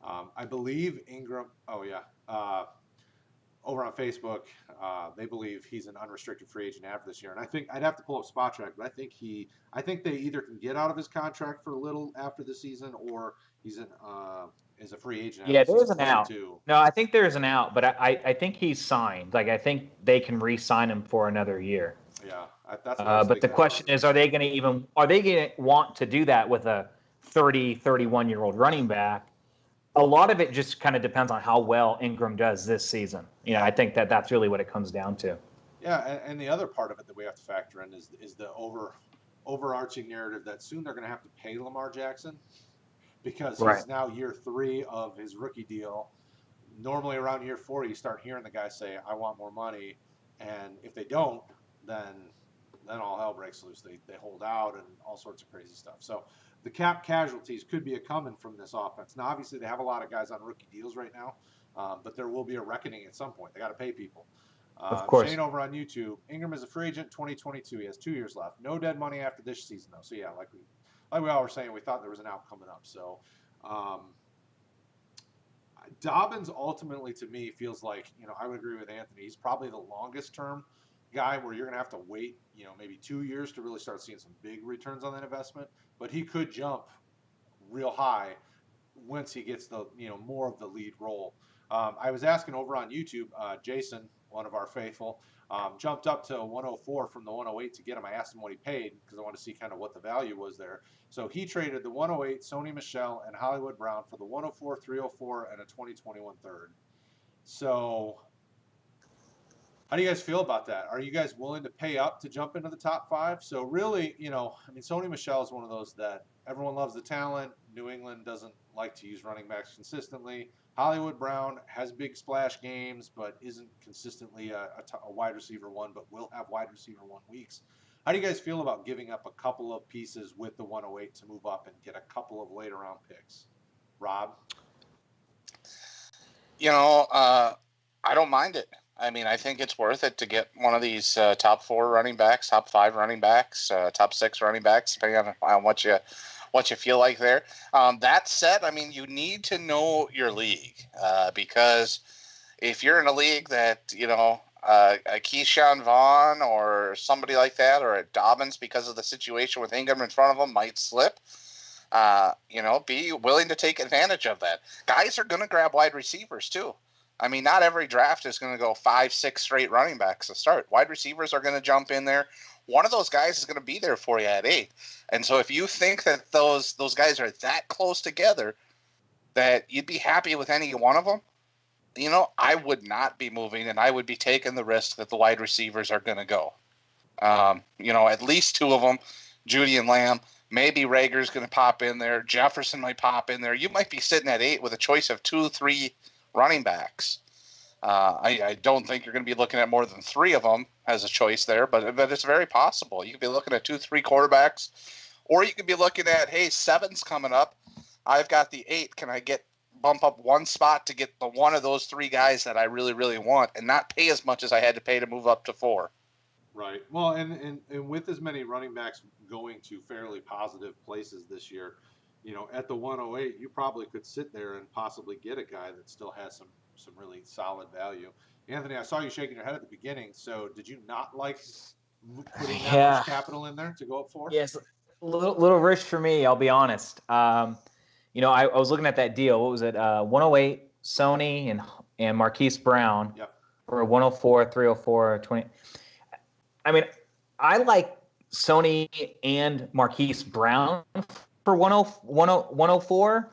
I believe Ingram. Oh yeah. Over on Facebook, they believe he's an unrestricted free agent after this year, and I think I'd have to pull up Spot-Track, but I think they either can get out of his contract for a little after the season, or he's is a free agent. Yeah, there's an out. No, I think there's an out, but I think he's signed. Like, I think they can re-sign him for another year. Yeah, that's what I was but the question is, are they going to want to do that with a 30, 31-year-old running back? A lot of it just kind of depends on how well Ingram does this season. I think that's really what it comes down to. Yeah, and the other part of it that we have to factor in is the overarching narrative that soon they're going to have to pay Lamar Jackson, because he's now year 3 of his rookie deal. Normally around year 4, you start hearing the guy say, "I want more money," and if they don't, then all hell breaks loose. They hold out and all sorts of crazy stuff. So the cap casualties could be coming from this offense. Now, obviously, they have a lot of guys on rookie deals right now, but there will be a reckoning at some point. They got to pay people. Of course. Shane over on YouTube, Ingram is a free agent 2022. He has 2 years left. No dead money after this season, though. So, yeah, like we all were saying, we thought there was an out coming up. So, Dobbins ultimately, to me, feels like, I would agree with Anthony. He's probably the longest term guy where you're going to have to wait, maybe 2 years to really start seeing some big returns on that investment. But he could jump real high once he gets the, more of the lead role. I was asking over on YouTube, Jason, one of our faithful, jumped up to 104 from the 108 to get him. I asked him what he paid because I wanted to see kind of what the value was there. So he traded the 108, Sony Michel, and Hollywood Brown for the 104, 304, and a 2021 third. So how do you guys feel about that? Are you guys willing to pay up to jump into the top 5? So really, Sony Michel is one of those that everyone loves the talent. New England doesn't like to use running backs consistently. Hollywood Brown has big splash games, but isn't consistently a wide receiver 1, but will have wide receiver 1 weeks. How do you guys feel about giving up a couple of pieces with the 108 to move up and get a couple of later round picks? Rob? I don't mind it. I mean, I think it's worth it to get one of these top 4 running backs, top 5 running backs, top 6 running backs, depending on what you feel like there. That said, I mean, you need to know your league because if you're in a league that, a Keyshawn Vaughn or somebody like that, or a Dobbins, because of the situation with Ingram in front of them, might slip, be willing to take advantage of that. Guys are going to grab wide receivers too. I mean, not every draft is going to go 5, 6 straight running backs to start. Wide receivers are going to jump in there. One of those guys is going to be there for you at 8. And so if you think that those guys are that close together that you'd be happy with any one of them, I would not be moving, and I would be taking the risk that the wide receivers are going to go. At least 2 of them, Jeudy and Lamb. Maybe Reagor's going to pop in there. Jefferson might pop in there. You might be sitting at 8 with a choice of 2, 3 running backs. I don't think you're going to be looking at more than 3 of them as a choice there, but it's very possible. You could be looking at 2, 3 quarterbacks, or you could be looking at, hey, 7's coming up. I've got the 8. Can I bump up 1 spot to get the one of those 3 guys that I really, really want and not pay as much as I had to pay to move up to 4? Right. Well, and with as many running backs going to fairly positive places this year, at the 108, you probably could sit there and possibly get a guy that still has some really solid value. Anthony, I saw you shaking your head at the beginning. So did you not like putting that much capital in there to go up 4? Yes, a little rich for me, I'll be honest. I was looking at that deal. What was it? 108, Sony and Marquise Brown for 104, 304, 20. I mean, I like Sony and Marquise Brown for 104,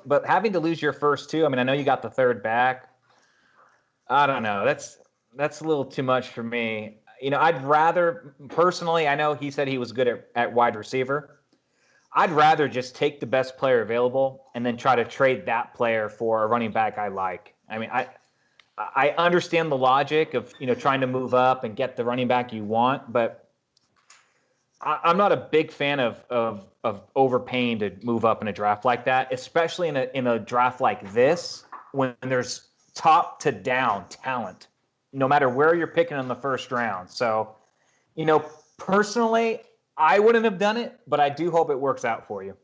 but having to lose your first 2, I mean, I know you got the 3rd back. I don't know. That's a little too much for me. I'd rather, personally, I know he said he was good at wide receiver. I'd rather just take the best player available and then try to trade that player for a running back I like. I mean, I understand the logic of, trying to move up and get the running back you want, but I'm not a big fan of overpaying to move up in a draft like that, especially in a draft like this when there's top to down talent, no matter where you're picking in the first round. So, personally, I wouldn't have done it, but I do hope it works out for you.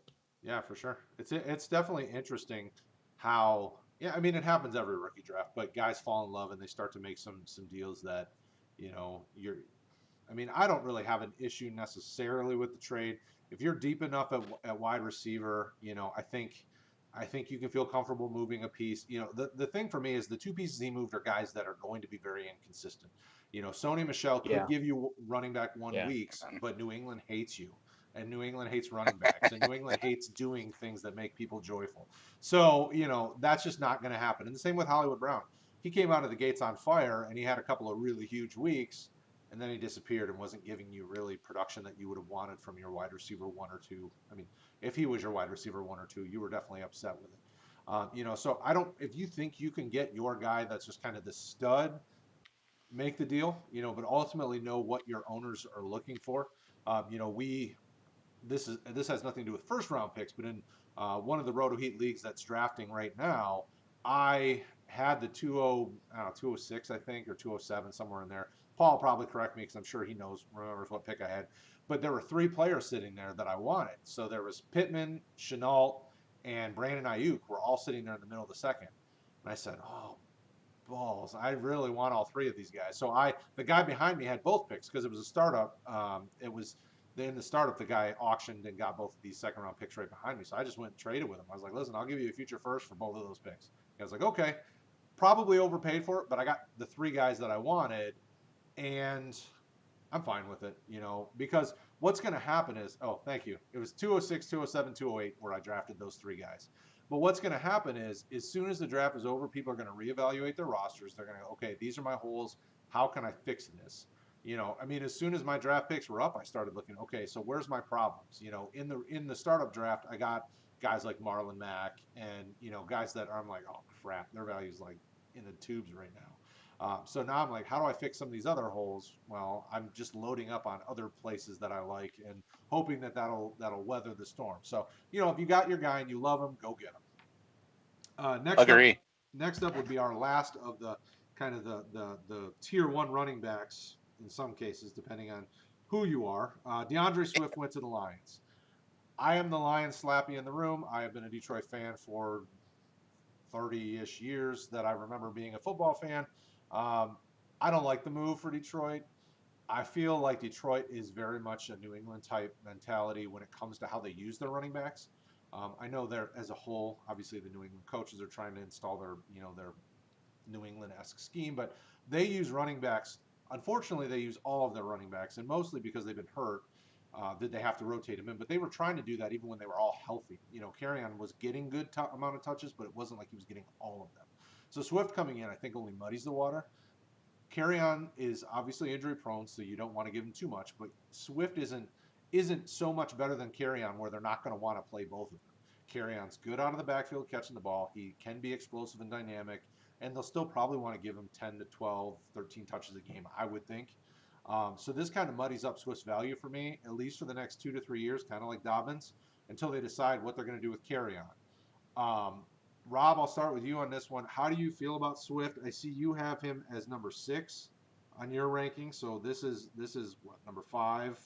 Yeah, for sure. It's definitely interesting how, yeah, I mean, it happens every rookie draft, but guys fall in love and they start to make some deals that, you're. I mean, I don't really have an issue necessarily with the trade. If you're deep enough at wide receiver, I think you can feel comfortable moving a piece. The thing for me is the two pieces he moved are guys that are going to be very inconsistent. Sony Michel could give you running back 1 weeks, but New England hates you. And New England hates running backs, and New England hates doing things that make people joyful. So, that's just not going to happen. And the same with Hollywood Brown. He came out of the gates on fire, and he had a couple of really huge weeks, and then he disappeared and wasn't giving you really production that you would have wanted from your wide receiver 1 or 2. I mean, if he was your wide receiver 1 or 2, you were definitely upset with it. So if you think you can get your guy that's just kind of the stud, make the deal, but ultimately know what your owners are looking for. This has nothing to do with first round picks, but in one of the RotoHeat leagues that's drafting right now, I had the 206, I think, or 207, somewhere in there. Paul will probably correct me because I'm sure he remembers what pick I had. But there were 3 players sitting there that I wanted. So there was Pittman, Shenault, and Brandon Ayuk were all sitting there in the middle of the second. And I said, oh, balls, I really want all 3 of these guys. So the guy behind me had both picks because it was a startup. In the startup, the guy auctioned and got both of these second round picks right behind me. So I just went and traded with him. I was like, listen, I'll give you a future first for both of those picks. I was like, okay, probably overpaid for it, but I got the 3 guys that I wanted, and I'm fine with it, because what's going to happen is, oh, thank you. It was 206, 207, 208 where I drafted those 3 guys. But what's going to happen is, as soon as the draft is over, people are going to reevaluate their rosters. They're going to go, okay, these are my holes. How can I fix this? As soon as my draft picks were up, I started looking, okay, so where's my problems? In the startup draft, I got guys like Marlon Mack and, guys that I'm like, oh, crap, their value's like in the tubes right now. So now I'm like, how do I fix some of these other holes? Well, I'm just loading up on other places that I like and hoping that'll weather the storm. So, if you got your guy and you love him, go get him. Next up would be our last of the kind of the tier 1 running backs in some cases, depending on who you are. DeAndre Swift went to the Lions. I am the Lions slappy in the room. I have been a Detroit fan for 30-ish years that I remember being a football fan. I don't like the move for Detroit. I feel like Detroit is very much a New England type mentality when it comes to how they use their running backs. I know they're, as a whole, obviously the New England coaches are trying to install their New England-esque scheme, but they use running backs. Unfortunately, they use all of their running backs, and mostly because they've been hurt, that they have to rotate them in. But they were trying to do that even when they were all healthy. Kerryon was getting good amount of touches, but it wasn't like he was getting all of them. So Swift coming in, I think, only muddies the water. Kerryon is obviously injury prone, so you don't want to give him too much. But Swift isn't so much better than Kerryon where they're not going to want to play both of them. Kerryon's good out of the backfield catching the ball. He can be explosive and dynamic, and they'll still probably want to give him 10 to 12, 13 touches a game, I would think. So this kind of muddies up Swift's value for me, at least for the next 2 to 3 years, kind of like Dobbins, until they decide what they're going to do with Kerryon. Rob, I'll start with you on this one. How do you feel about Swift? I see you have him as number 6 on your ranking, so this is what, number 5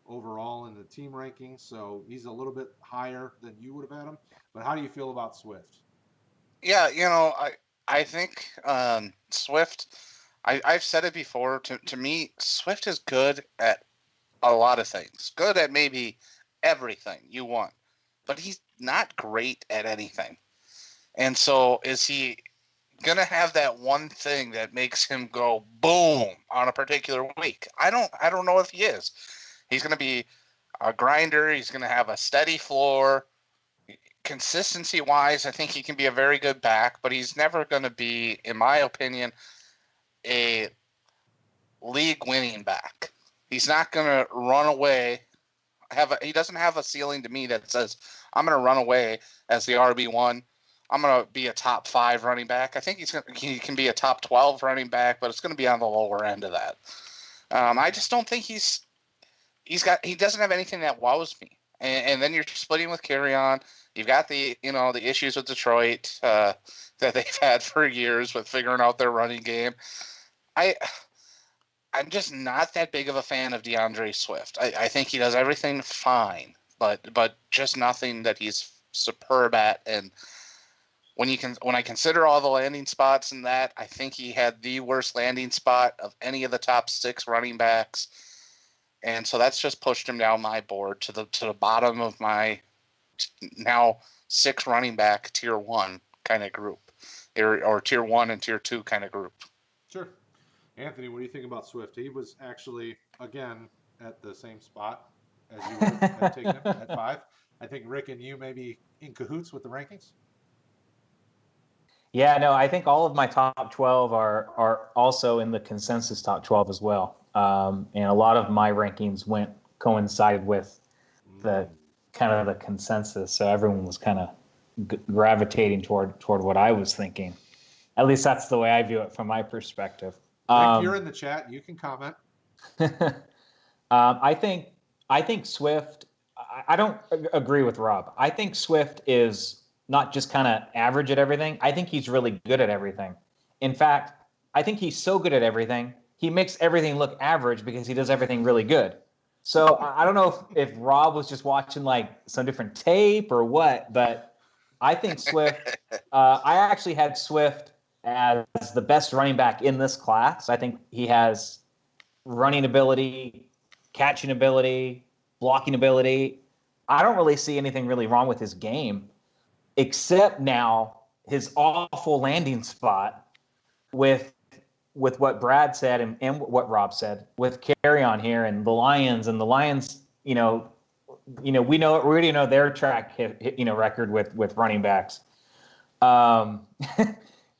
overall in the team ranking, so he's a little bit higher than you would have had him. But how do you feel about Swift? Yeah, I think Swift. I've said it before. To me, Swift is good at a lot of things. Good at maybe everything you want, but he's not great at anything. And so, is he gonna have that one thing that makes him go boom on a particular week? I don't know if he is. He's gonna be a grinder. He's gonna have a steady floor. Consistency wise, I think he can be a very good back, but he's never going to be, in my opinion, a league winning back. He's not going to run away. He doesn't have a ceiling to me that says, I'm going to run away as the RB1. I'm going to be a top 5 running back. I think he can be a top 12 running back, but it's going to be on the lower end of that. I just don't think he doesn't have anything that wows me. And then you're splitting with Kerryon. You've got the the issues with Detroit that they've had for years with figuring out their running game. I'm just not that big of a fan of DeAndre Swift. I think he does everything fine, but just nothing that he's superb at. And when I consider all the landing spots in that, I think he had the worst landing spot of any of the top 6 running backs. And so that's just pushed him down my board to the bottom of my now 6 running back tier 1 kind of group, or tier 1 and tier 2 kind of group. Sure. Anthony, what do you think about Swift? He was actually, again, at the same spot as you would have taken him at 5. I think Rick and you may be in cahoots with the rankings. Yeah, no, I think all of my top 12 are also in the consensus top 12 as well. And a lot of my rankings coincided with the kind of the consensus. So everyone was kind of gravitating toward what I was thinking. At least that's the way I view it from my perspective. Rick, you're in the chat. You can comment. I think Swift. I don't agree with Rob. I think Swift is not just kind of average at everything. I think he's really good at everything. In fact, I think he's so good at everything, he makes everything look average because he does everything really good. So I don't know if Rob was just watching like some different tape or what, but I think Swift, I actually had Swift as the best running back in this class. I think he has running ability, catching ability, blocking ability. I don't really see anything really wrong with his game, except now his awful landing spot with what Brad said and what Rob said with carry on here and the Lions, we already know their track record with running backs.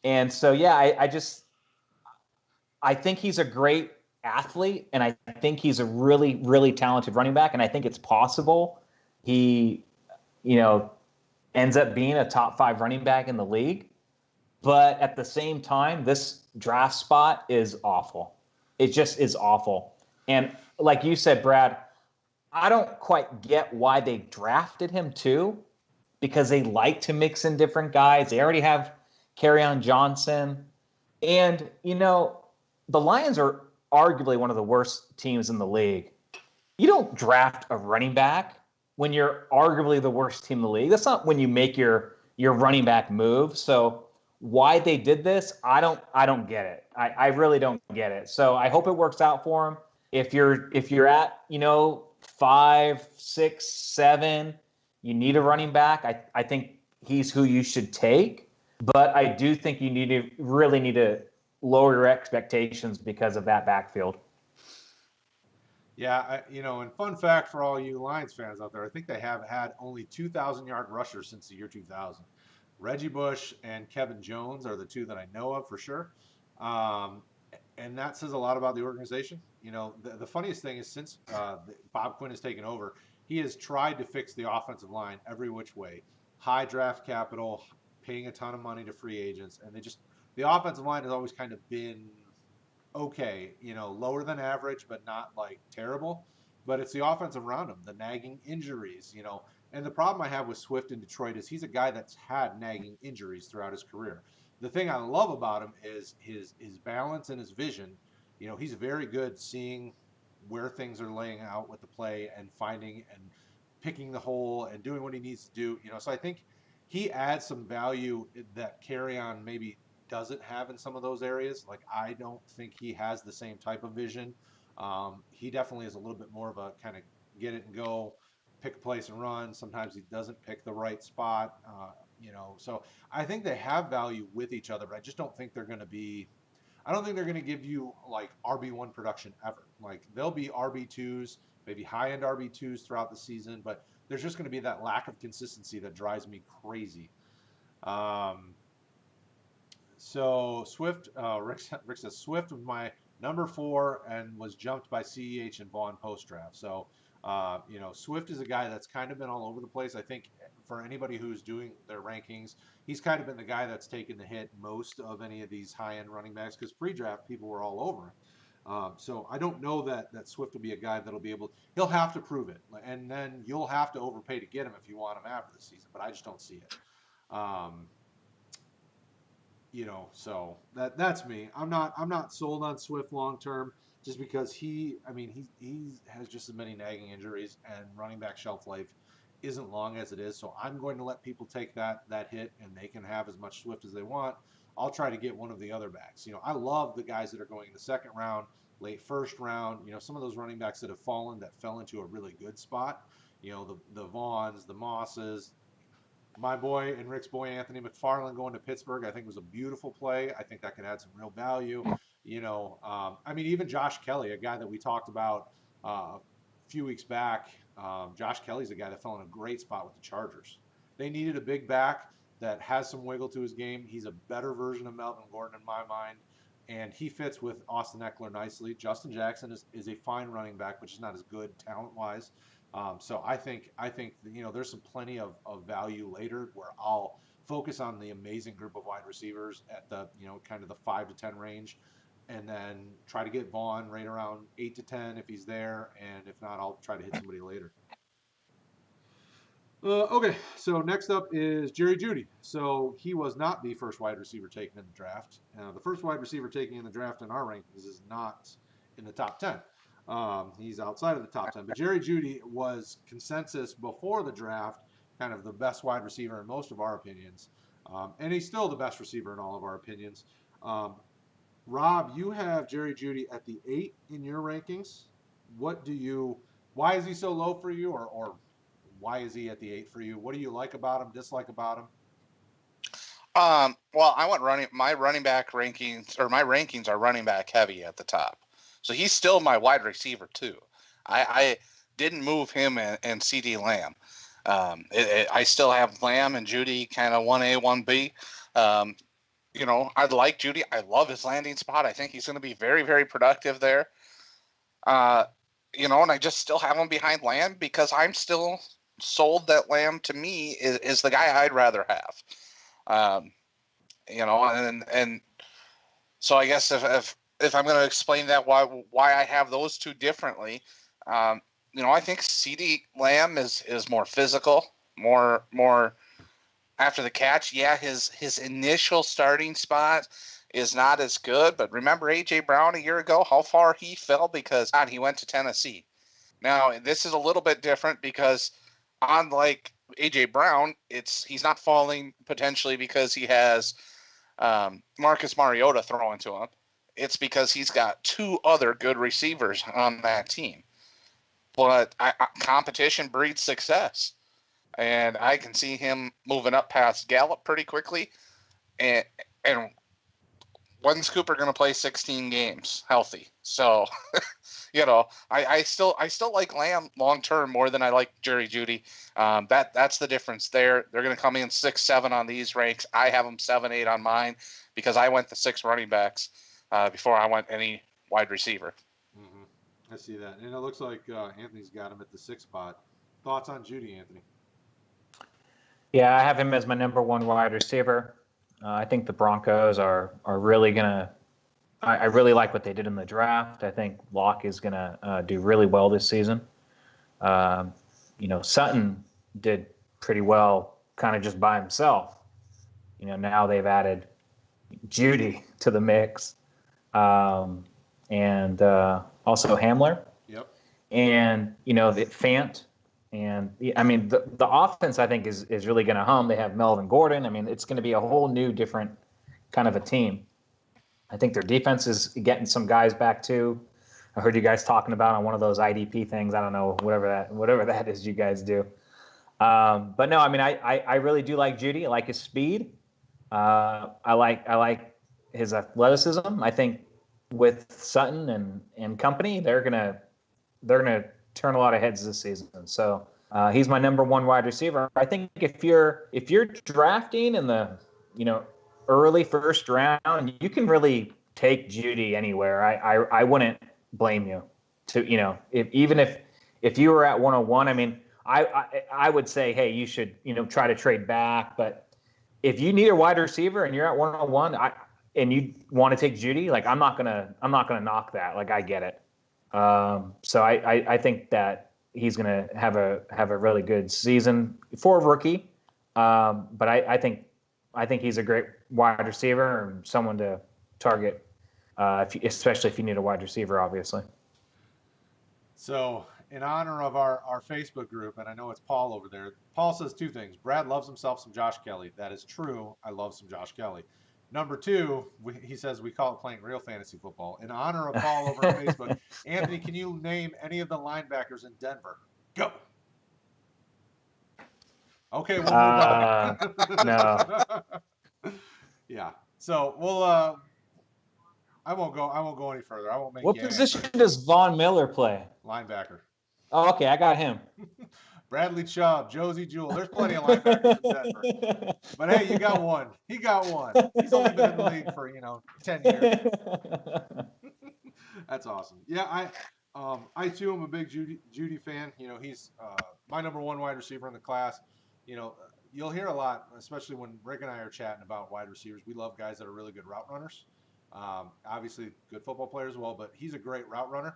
And so, yeah, I think he's a great athlete, and I think he's a really, really talented running back, and I think it's possible he, ends up being a top 5 running back in the league. But at the same time, this draft spot is awful. It just is awful. And like you said, Brad, I don't quite get why they drafted him too, because they like to mix in different guys. They already have Kerryon Johnson. And, the Lions are arguably one of the worst teams in the league. You don't draft a running back when you're arguably the worst team in the league. That's not when you make your running back move. So why they did this, I don't get it. I really don't get it. So I hope it works out for him. If you're at 5, 6, 7, you need a running back. I think he's who you should take. But I do think you really need to lower your expectations because of that backfield. Yeah, and fun fact for all you Lions fans out there, I think they have had only 2,000-yard rushers since the year 2000. Reggie Bush and Kevin Jones are the 2 that I know of for sure. And that says a lot about the organization. The funniest thing is since Bob Quinn has taken over, he has tried to fix the offensive line every which way. High draft capital, paying a ton of money to free agents, and the offensive line has always kind of been okay, lower than average, but not like terrible. But it's the offensive around him, the nagging injuries, And the problem I have with Swift in Detroit is he's a guy that's had nagging injuries throughout his career. The thing I love about him is his balance and his vision. He's very good seeing where things are laying out with the play and finding and picking the hole and doing what he needs to do. So I think he adds some value that Kerryon maybe doesn't have in some of those areas. Like, I don't think he has the same type of vision. He definitely is a little bit more of a kind of get it and go, pick a place and run. Sometimes he doesn't pick the right spot, So I think they have value with each other, but I just don't think they're going to be. I don't think they're going to give you like RB1 production ever. Like, they'll be RB2s, maybe high-end RB2s throughout the season, but there's just going to be that lack of consistency that drives me crazy. So Swift, Rick says Swift was my number 4 and was jumped by CEH and Vaughn post-draft. So, Swift is a guy that's kind of been all over the place. I think for anybody who's doing their rankings, he's kind of been the guy that's taken the hit most of any of these high-end running backs because pre-draft people were all over him. So I don't know that Swift will be a guy that'll be able. He'll have to prove it, and then you'll have to overpay to get him if you want him after the season. But I just don't see it. So that's me. I'm not sold on Swift long term, just because he has just as many nagging injuries, and running back shelf life isn't long as it is. So I'm going to let people take that hit, and they can have as much Swift as they want. I'll try to get one of the other backs. I love the guys that are going in the second round, late first round. Some of those running backs that have fallen, that fell into a really good spot. The Vaughns, the Mosses. My boy and Rick's boy, Anthony McFarland, going to Pittsburgh, I think was a beautiful play. I think that could add some real value. Even Josh Kelly, a guy that we talked about a few weeks back. Josh Kelly's a guy that fell in a great spot with the Chargers. They needed a big back that has some wiggle to his game. He's a better version of Melvin Gordon in my mind, and he fits with Austin Eckler nicely. Justin Jackson is a fine running back, but just not as good talent-wise. So I think there's some plenty of value later where I'll focus on the amazing group of wide receivers at the kind of the 5 to 10 range, and then try to get Vaughn right around 8 to 10 if he's there, and if not, I'll try to hit somebody later. Okay, so next up is Jerry Jeudy. So he was not the first wide receiver taken in the draft. The first wide receiver taken in the draft in our rankings is not in the top 10. He's outside of the top 10. But Jerry Jeudy was consensus before the draft, kind of the best wide receiver in most of our opinions. And he's still the best receiver in all of our opinions. Rob, you have Jerry Jeudy at the 8 in your rankings. Why is he so low for you, or why is he at the 8 for you? What do you like about him, dislike about him? Well, I want my running back rankings, or my rankings are running back heavy at the top. So he's still my wide receiver too. I didn't move him and CeeDee Lamb. I still have Lamb and Judy kind of 1A, 1B. I like Judy. I love his landing spot. I think he's going to be very, very productive there. And I just still have him behind Lamb because I'm still sold that Lamb to me is the guy I'd rather have. And so I guess if I'm going to explain that why I have those two differently, I think CeeDee Lamb is more physical, more after the catch. Yeah, his initial starting spot is not as good, but remember A.J. Brown a year ago, how far he fell because he went to Tennessee. Now, this is a little bit different because unlike A.J. Brown, he's not falling potentially because he has Marcus Mariota throwing to him. It's because he's got two other good receivers on that team. But competition breeds success. And I can see him moving up past Gallup pretty quickly. And when's Cooper going to play 16 games healthy? So, I still like Lamb long term more than I like Jerry Jeudy. That's the difference there. They're going to come in 6-7 on these ranks. I have them 7-8 on mine because I went the 6 running backs before I went any wide receiver. Mm-hmm. I see that, and it looks like Anthony's got him at the 6 spot. Thoughts on Jeudy, Anthony? Yeah, I have him as my number 1 wide receiver. I think the Broncos are really gonna. I really like what they did in the draft. I think Locke is gonna do really well this season. Sutton did pretty well, kind of just by himself. Now they've added Judy to the mix, and also Hamler. Yep. And the Fant. And the offense, I think, is really going to hum. They have Melvin Gordon. It's going to be a whole new, different kind of a team. I think their defense is getting some guys back too. I heard you guys talking about on one of those IDP things. I don't know, whatever that is you guys do. But no, I really do like Judy. I like his speed. I like his athleticism. I think with Sutton and company, they're gonna turn a lot of heads this season. So he's my number 1 wide receiver. I think if you're drafting in the early first round, you can really take Judy anywhere. I wouldn't blame you to if you were at 101. I would say, hey, you should try to trade back. But if you need a wide receiver and you're at 101, and you want to take Judy, like I'm not gonna knock that. Like I get it. So I think that he's gonna have a really good season for a rookie. But I think he's a great wide receiver and someone to target, especially if you need a wide receiver, obviously. So, in honor of our Facebook group, and I know it's Paul over there, Paul says two things. Brad loves himself some Josh Kelly. That is true. I love some Josh Kelly. Number two, he says we call it playing real fantasy football. In honor of Paul over on Facebook, Anthony, can you name any of the linebackers in Denver? Go. Okay, we'll move on. No. Yeah. So we'll. I won't go any further. I won't make. What position does Von Miller play? Linebacker. Oh, okay, I got him. Bradley Chubb, Josie Jewell. There's plenty of linebackers in Denver. But hey, you got one. He got one. He's only been in the league for 10 years. That's awesome. Yeah, I too am a big Judy fan. He's my number one wide receiver in the class. You'll hear a lot, especially when Rick and I are chatting about wide receivers. We love guys that are really good route runners. Obviously, good football players as well, but he's a great route runner.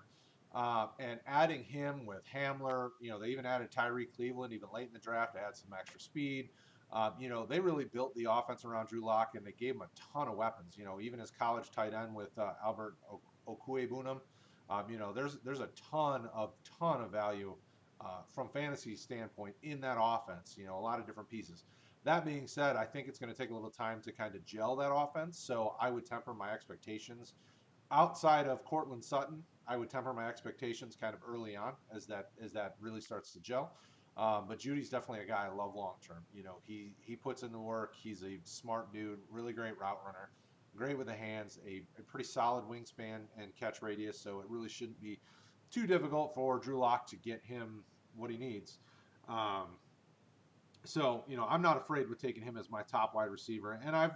And adding him with Hamler, they even added Tyree Cleveland even late in the draft to add some extra speed. They really built the offense around Drew Lock, and they gave him a ton of weapons. Even his college tight end with Albert Okwuegbunam. There's a ton of value from fantasy standpoint in that offense. A lot of different pieces. That being said, I think it's going to take a little time to kind of gel that offense. So I would temper my expectations. Outside of Cortland Sutton, I would temper my expectations kind of early on as that really starts to gel. But Judy's definitely a guy I love long term. He puts in the work. He's a smart dude, really great route runner, great with the hands, a pretty solid wingspan and catch radius. So it really shouldn't be too difficult for Drew Lock to get him what he needs. So I'm not afraid with taking him as my top wide receiver. And I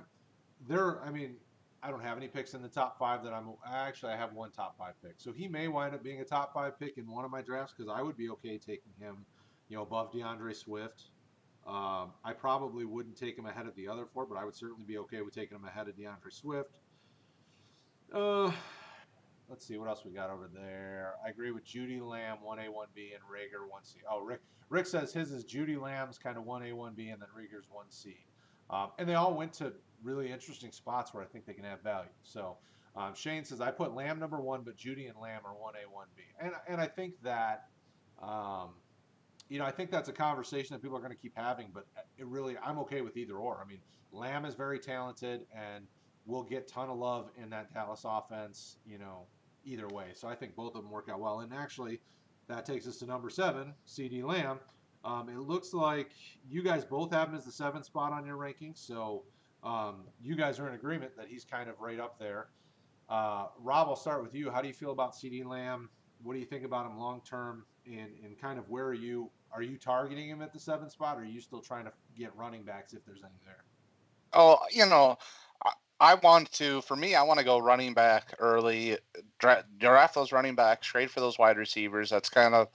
don't have any picks in the top 5 that I have one top 5 pick. So he may wind up being a top 5 pick in one of my drafts because I would be okay taking him, above DeAndre Swift. I probably wouldn't take him ahead of the other 4, but I would certainly be okay with taking him ahead of DeAndre Swift. Let's see what else we got over there. I agree with Judy Lamb, 1A, 1B, and Reagor, 1C. Oh, Rick says his is Judy Lamb's kind of 1A, 1B, and then Rieger's 1C. And they all went to really interesting spots where I think they can add value. So Shane says, I put Lamb number 1, but Judy and Lamb are 1A, 1B. And I think that, I think that's a conversation that people are going to keep having, but I'm okay with either or. I mean, Lamb is very talented and will get ton of love in that Dallas offense, either way. So I think both of them work out well. And actually, that takes us to number 7, CeeDee Lamb. It looks like you guys both have him as the 7th spot on your rankings. So you guys are in agreement that he's kind of right up there. Rob, I'll start with you. How do you feel about CeeDee Lamb? What do you think about him long term? And kind of where are you targeting him at the 7th spot? Or are you still trying to get running backs if there's any there? Oh, I want to go running back early, draft those running backs, trade for those wide receivers. That's kind of,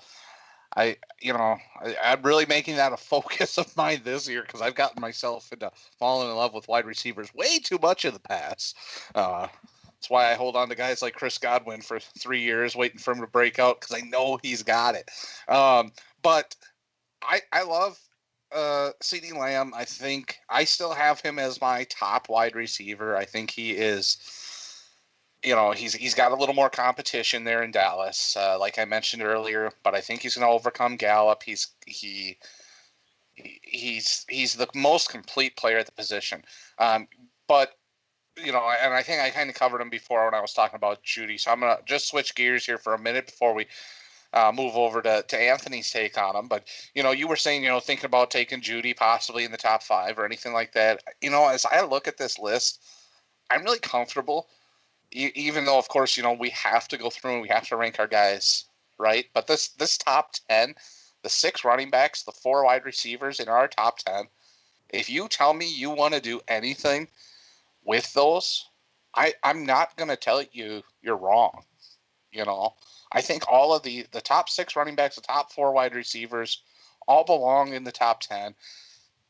I'm really making that a focus of mine this year because I've gotten myself into falling in love with wide receivers way too much in the past. That's why I hold on to guys like Chris Godwin for 3 years, waiting for him to break out because I know he's got it. But I love CeeDee Lamb. I think I still have him as my top wide receiver. I think he is, he's got a little more competition there in Dallas, like I mentioned earlier. But I think he's going to overcome Gallup. He's the most complete player at the position. But and I think I kind of covered him before when I was talking about Judy. So I'm going to just switch gears here for a minute before we move over to Anthony's take on him. But, you were saying, thinking about taking Judy possibly in the top 5 or anything like that. As I look at this list, I'm really comfortable, even though, of course, we have to go through and we have to rank our guys, right? But this top 10, the 6 running backs, the 4 wide receivers in our top 10, if you tell me you want to do anything with those, I'm not going to tell you you're wrong, I think all of the top 6 running backs, the top 4 wide receivers, all belong in the top 10.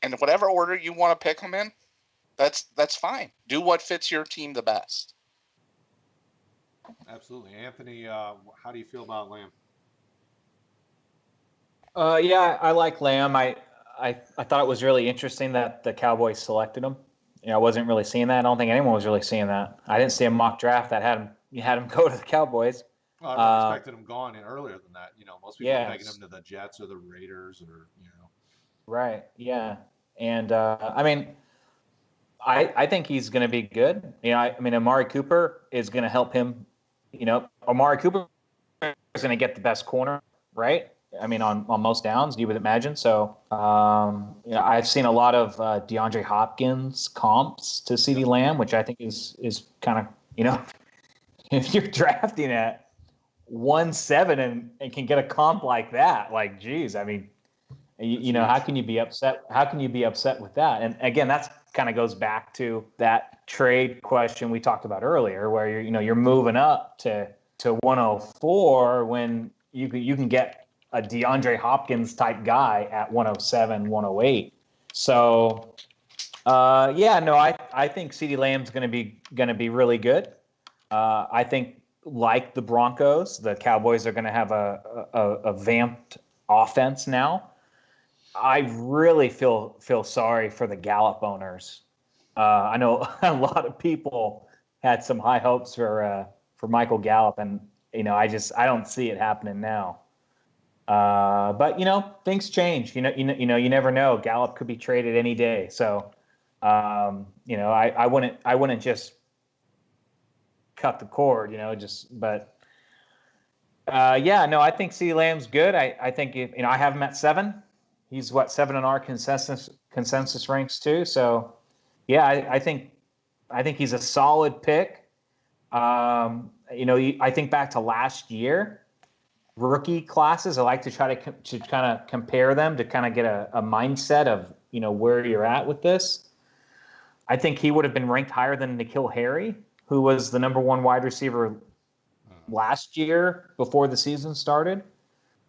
And whatever order you want to pick them in, That's fine. Do what fits your team the best. Absolutely. Anthony, how do you feel about Lamb? Yeah, I like Lamb. I thought it was really interesting that the Cowboys selected him. I wasn't really seeing that. I don't think anyone was really seeing that. I didn't see a mock draft that had him go to the Cowboys. Well, everyone expected him gone in earlier than that. Most people are pegging him to the Jets or the Raiders or. Right. Yeah. And I mean, I think he's going to be good. I mean, Amari Cooper is going to help him. Amari Cooper is going to get the best corner, right? I mean, on most downs, you would imagine. So, I've seen a lot of DeAndre Hopkins comps to CeeDee Lamb, which I think is kind of, if you're drafting at 1.7 and can get a comp like that, like, geez, I mean, how can you be upset? How can you be upset with that? And again, that's kind of goes back to that trade question we talked about earlier, where you're moving up to 104 when you can get a DeAndre Hopkins type guy at 107, 108. So, I think CeeDee Lamb's going to be really good. I think, like the Broncos, the Cowboys are going to have a vamped offense now. I really feel sorry for the Gallup owners. I know a lot of people had some high hopes for Michael Gallup, and I don't see it happening now. But things change. You never know. Gallup could be traded any day. So I wouldn't just cut the cord. I think CeeDee Lamb's good. I think I have him at 7. He's 7 in our consensus ranks too. So, yeah, I think he's a solid pick. I think back to last year, rookie classes. I like to try to kind of compare them to kind of get a mindset of where you're at with this. I think he would have been ranked higher than N'Keal Harry, who was the number 1 wide receiver last year before the season started.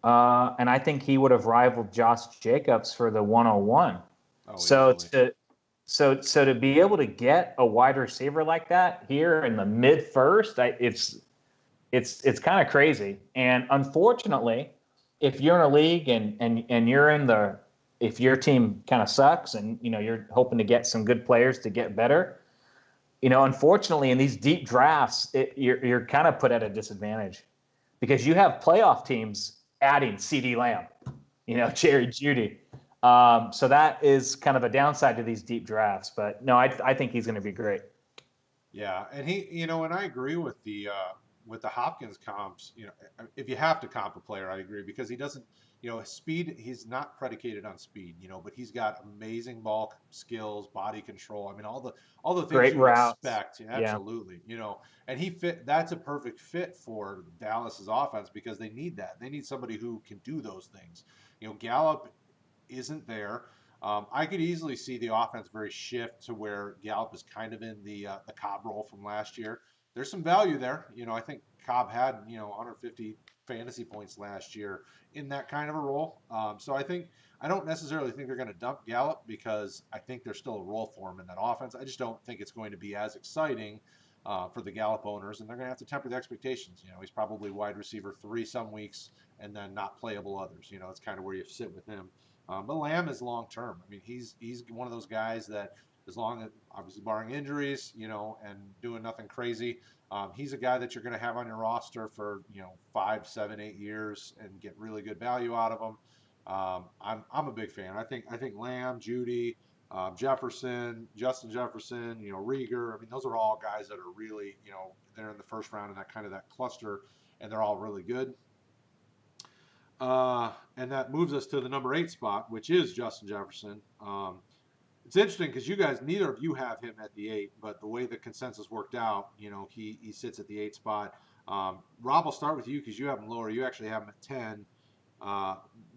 And I think he would have rivaled Josh Jacobs for the 101. So to be able to get a wide receiver like that here in the mid first, it's kind of crazy. And unfortunately, if you're in a league and you're if your team kind of sucks and you're hoping to get some good players to get better, unfortunately in these deep drafts, you're kind of put at a disadvantage because you have playoff teams adding CeeDee Lamb, Jerry Judy. So that is kind of a downside to these deep drafts. But no, I think he's going to be great. Yeah, and he, and I agree with the Hopkins comps. If you have to comp a player, I agree because he doesn't, his speed. He's not predicated on speed, but he's got amazing ball skills, body control. I mean, all the things great you routes. expect. Absolutely, and he fit. That's a perfect fit for Dallas's offense because they need that. They need somebody who can do those things. Gallup isn't there. I could easily see the offense very shift to where Gallup is kind of in the Cobb role from last year. There's some value there. I think Cobb had 150 fantasy points last year in that kind of a role. So I don't necessarily think they're going to dump Gallup because I think there's still a role for him in that offense. I just don't think it's going to be as exciting for the Gallup owners, and they're going to have to temper the expectations. He's probably wide receiver 3 some weeks and then not playable others. It's kind of where you sit with him. But Lamb is long term. I mean, he's one of those guys that, as long as obviously barring injuries, and doing nothing crazy, he's a guy that you're going to have on your roster for 5, 7, 8 years and get really good value out of him. I'm a big fan. I think Lamb, Judy, Jefferson, Justin Jefferson, Rieger. I mean, those are all guys that are really they're in the first round in that cluster, and they're all really good. And that moves us to the number 8 spot, which is Justin Jefferson. It's interesting because neither of you have him at the 8, but the way the consensus worked out, he sits at the 8 spot. Rob, I'll start with you because you have him lower. You actually have him at 10.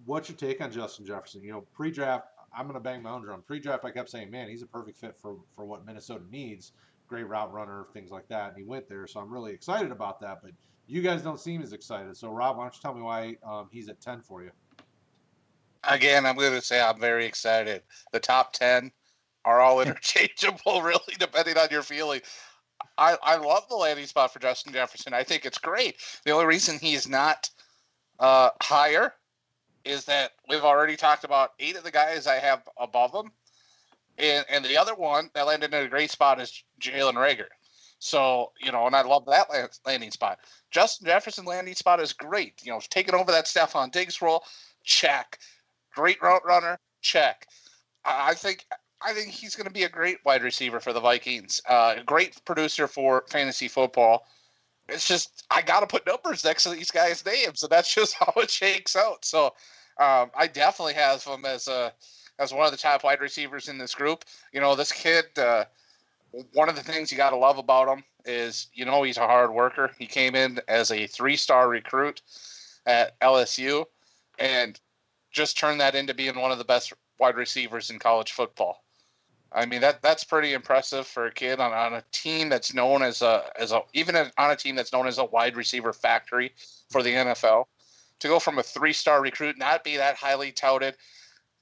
What's your take on Justin Jefferson? Pre-draft, I'm going to bang my own drum. Pre-draft, I kept saying, man, he's a perfect fit for what Minnesota needs. Great route runner, things like that. And he went there, so I'm really excited about that. But you guys don't seem as excited. So, Rob, why don't you tell me why he's at 10 for you? Again, I'm going to say I'm very excited. The top 10 are all interchangeable, really, depending on your feeling. I love the landing spot for Justin Jefferson. I think it's great. The only reason he's not higher is that we've already talked about 8 of the guys I have above him. And the other one that landed in a great spot is Jalen Reagor. So, and I love that landing spot. Justin Jefferson landing spot is great. Taking over that Stephon Diggs role, check. Great route runner, check. I think he's going to be a great wide receiver for the Vikings. A great producer for fantasy football. It's just I got to put numbers next to these guys' names, so that's just how it shakes out. So I definitely have him as one of the top wide receivers in this group. This kid. One of the things you got to love about him is he's a hard worker. He came in as a 3-star recruit at LSU, and just turned that into being one of the best wide receivers in college football. I mean that's pretty impressive for a kid on a team that's known as a team that's known as a wide receiver factory for the NFL. To go from a 3-star recruit, not be that highly touted,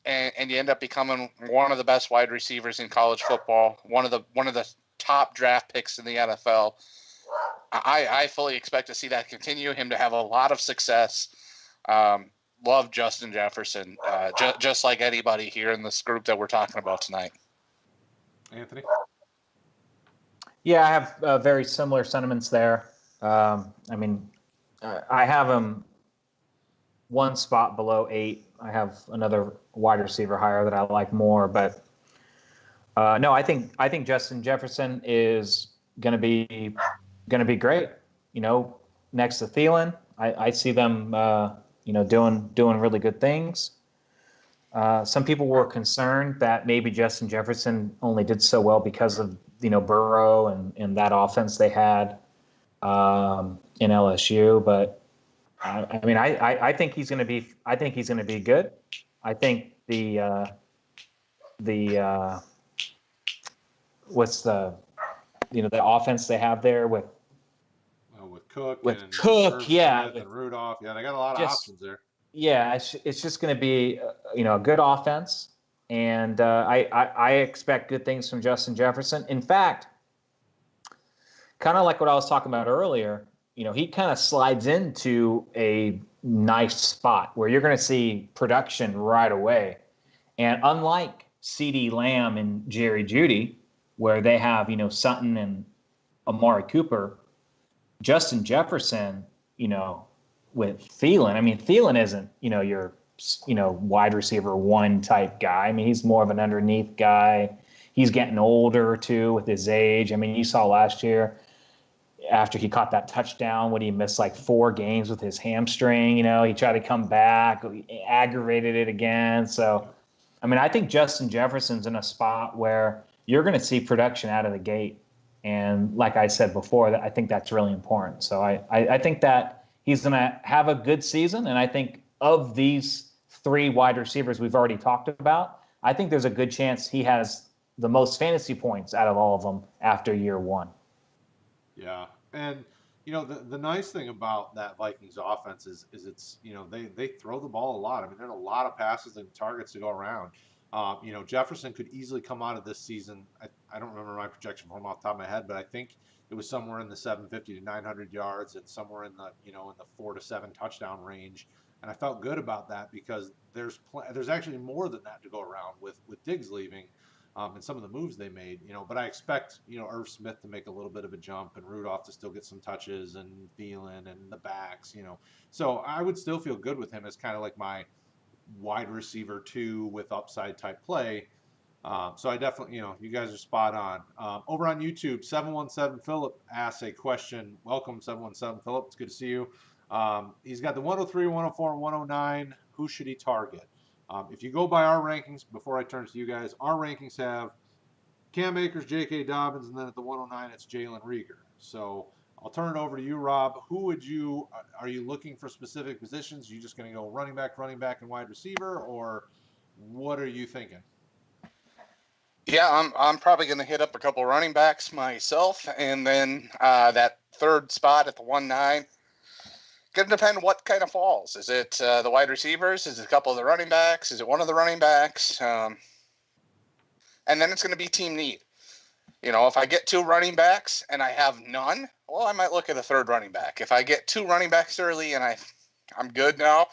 and you end up becoming one of the best wide receivers in college football, one of the top draft picks in the NFL. I fully expect to see that continue. Him to have a lot of success. Love Justin Jefferson, just like anybody here in this group that we're talking about tonight. Anthony? Yeah, I have very similar sentiments there. I have him one spot below 8. I have another wide receiver higher that I like more, but no, I think Justin Jefferson is going to be great. Next to Thielen, I see them doing really good things. Some people were concerned that maybe Justin Jefferson only did so well because of Burrow and that offense they had in LSU, but I think he's going to be. I think he's going to be good. I think the offense they have there with Cook and Smith yeah, and Rudolph. Yeah, they got a lot of options there. Yeah, it's just going to be a good offense, and I expect good things from Justin Jefferson. In fact, kind of like what I was talking about earlier, he kind of slides into a nice spot where you're going to see production right away. And unlike CeeDee Lamb and Jerry Judy, where they have, Sutton and Amari Cooper, Justin Jefferson, with Thielen, Thielen isn't, your, wide receiver 1 type guy. He's more of an underneath guy. He's getting older too with his age. You saw last year, after he caught that touchdown, when he missed like 4 games with his hamstring, he tried to come back, aggravated it again. So, I think Justin Jefferson's in a spot where you're going to see production out of the gate. And like I said before, I think that's really important. So I think that he's going to have a good season. And I think of these 3 wide receivers we've already talked about, I think there's a good chance he has the most fantasy points out of all of them after year 1. Yeah, and the nice thing about that Vikings offense is it's they throw the ball a lot. There's a lot of passes and targets to go around. Jefferson could easily come out of this season. I don't remember my projection for him off the top of my head, but I think it was somewhere in the 750 to 900 yards and somewhere in the in the 4 to 7 touchdown range. And I felt good about that because there's actually more than that to go around with Diggs leaving. And some of the moves they made, but I expect, Irv Smith to make a little bit of a jump and Rudolph to still get some touches and Thielen and the backs, So I would still feel good with him as kind of like my wide receiver 2 with upside type play. So I definitely, you guys are spot on. Over on YouTube, 717 Philip asks a question. Welcome, 717 Philip. It's good to see you. He's got the 103, 104, and 109. Who should he target? If you go by our rankings, before I turn to you guys, our rankings have Cam Akers, J.K. Dobbins, and then at the 109, it's Jalen Rieger. So I'll turn it over to you, Rob. Are you looking for specific positions? Are you just going to go running back, and wide receiver, or what are you thinking? Yeah, I'm probably going to hit up a couple running backs myself, and then that 3rd spot at the 1-9. Going to depend what kind of falls. Is it the wide receivers? Is it a couple of the running backs? Is it one of the running backs? And and then it's going to be team need. You know, if I get 2 running backs and I have none, well, I might look at a third running back. If I get 2 running backs early and I'm good now,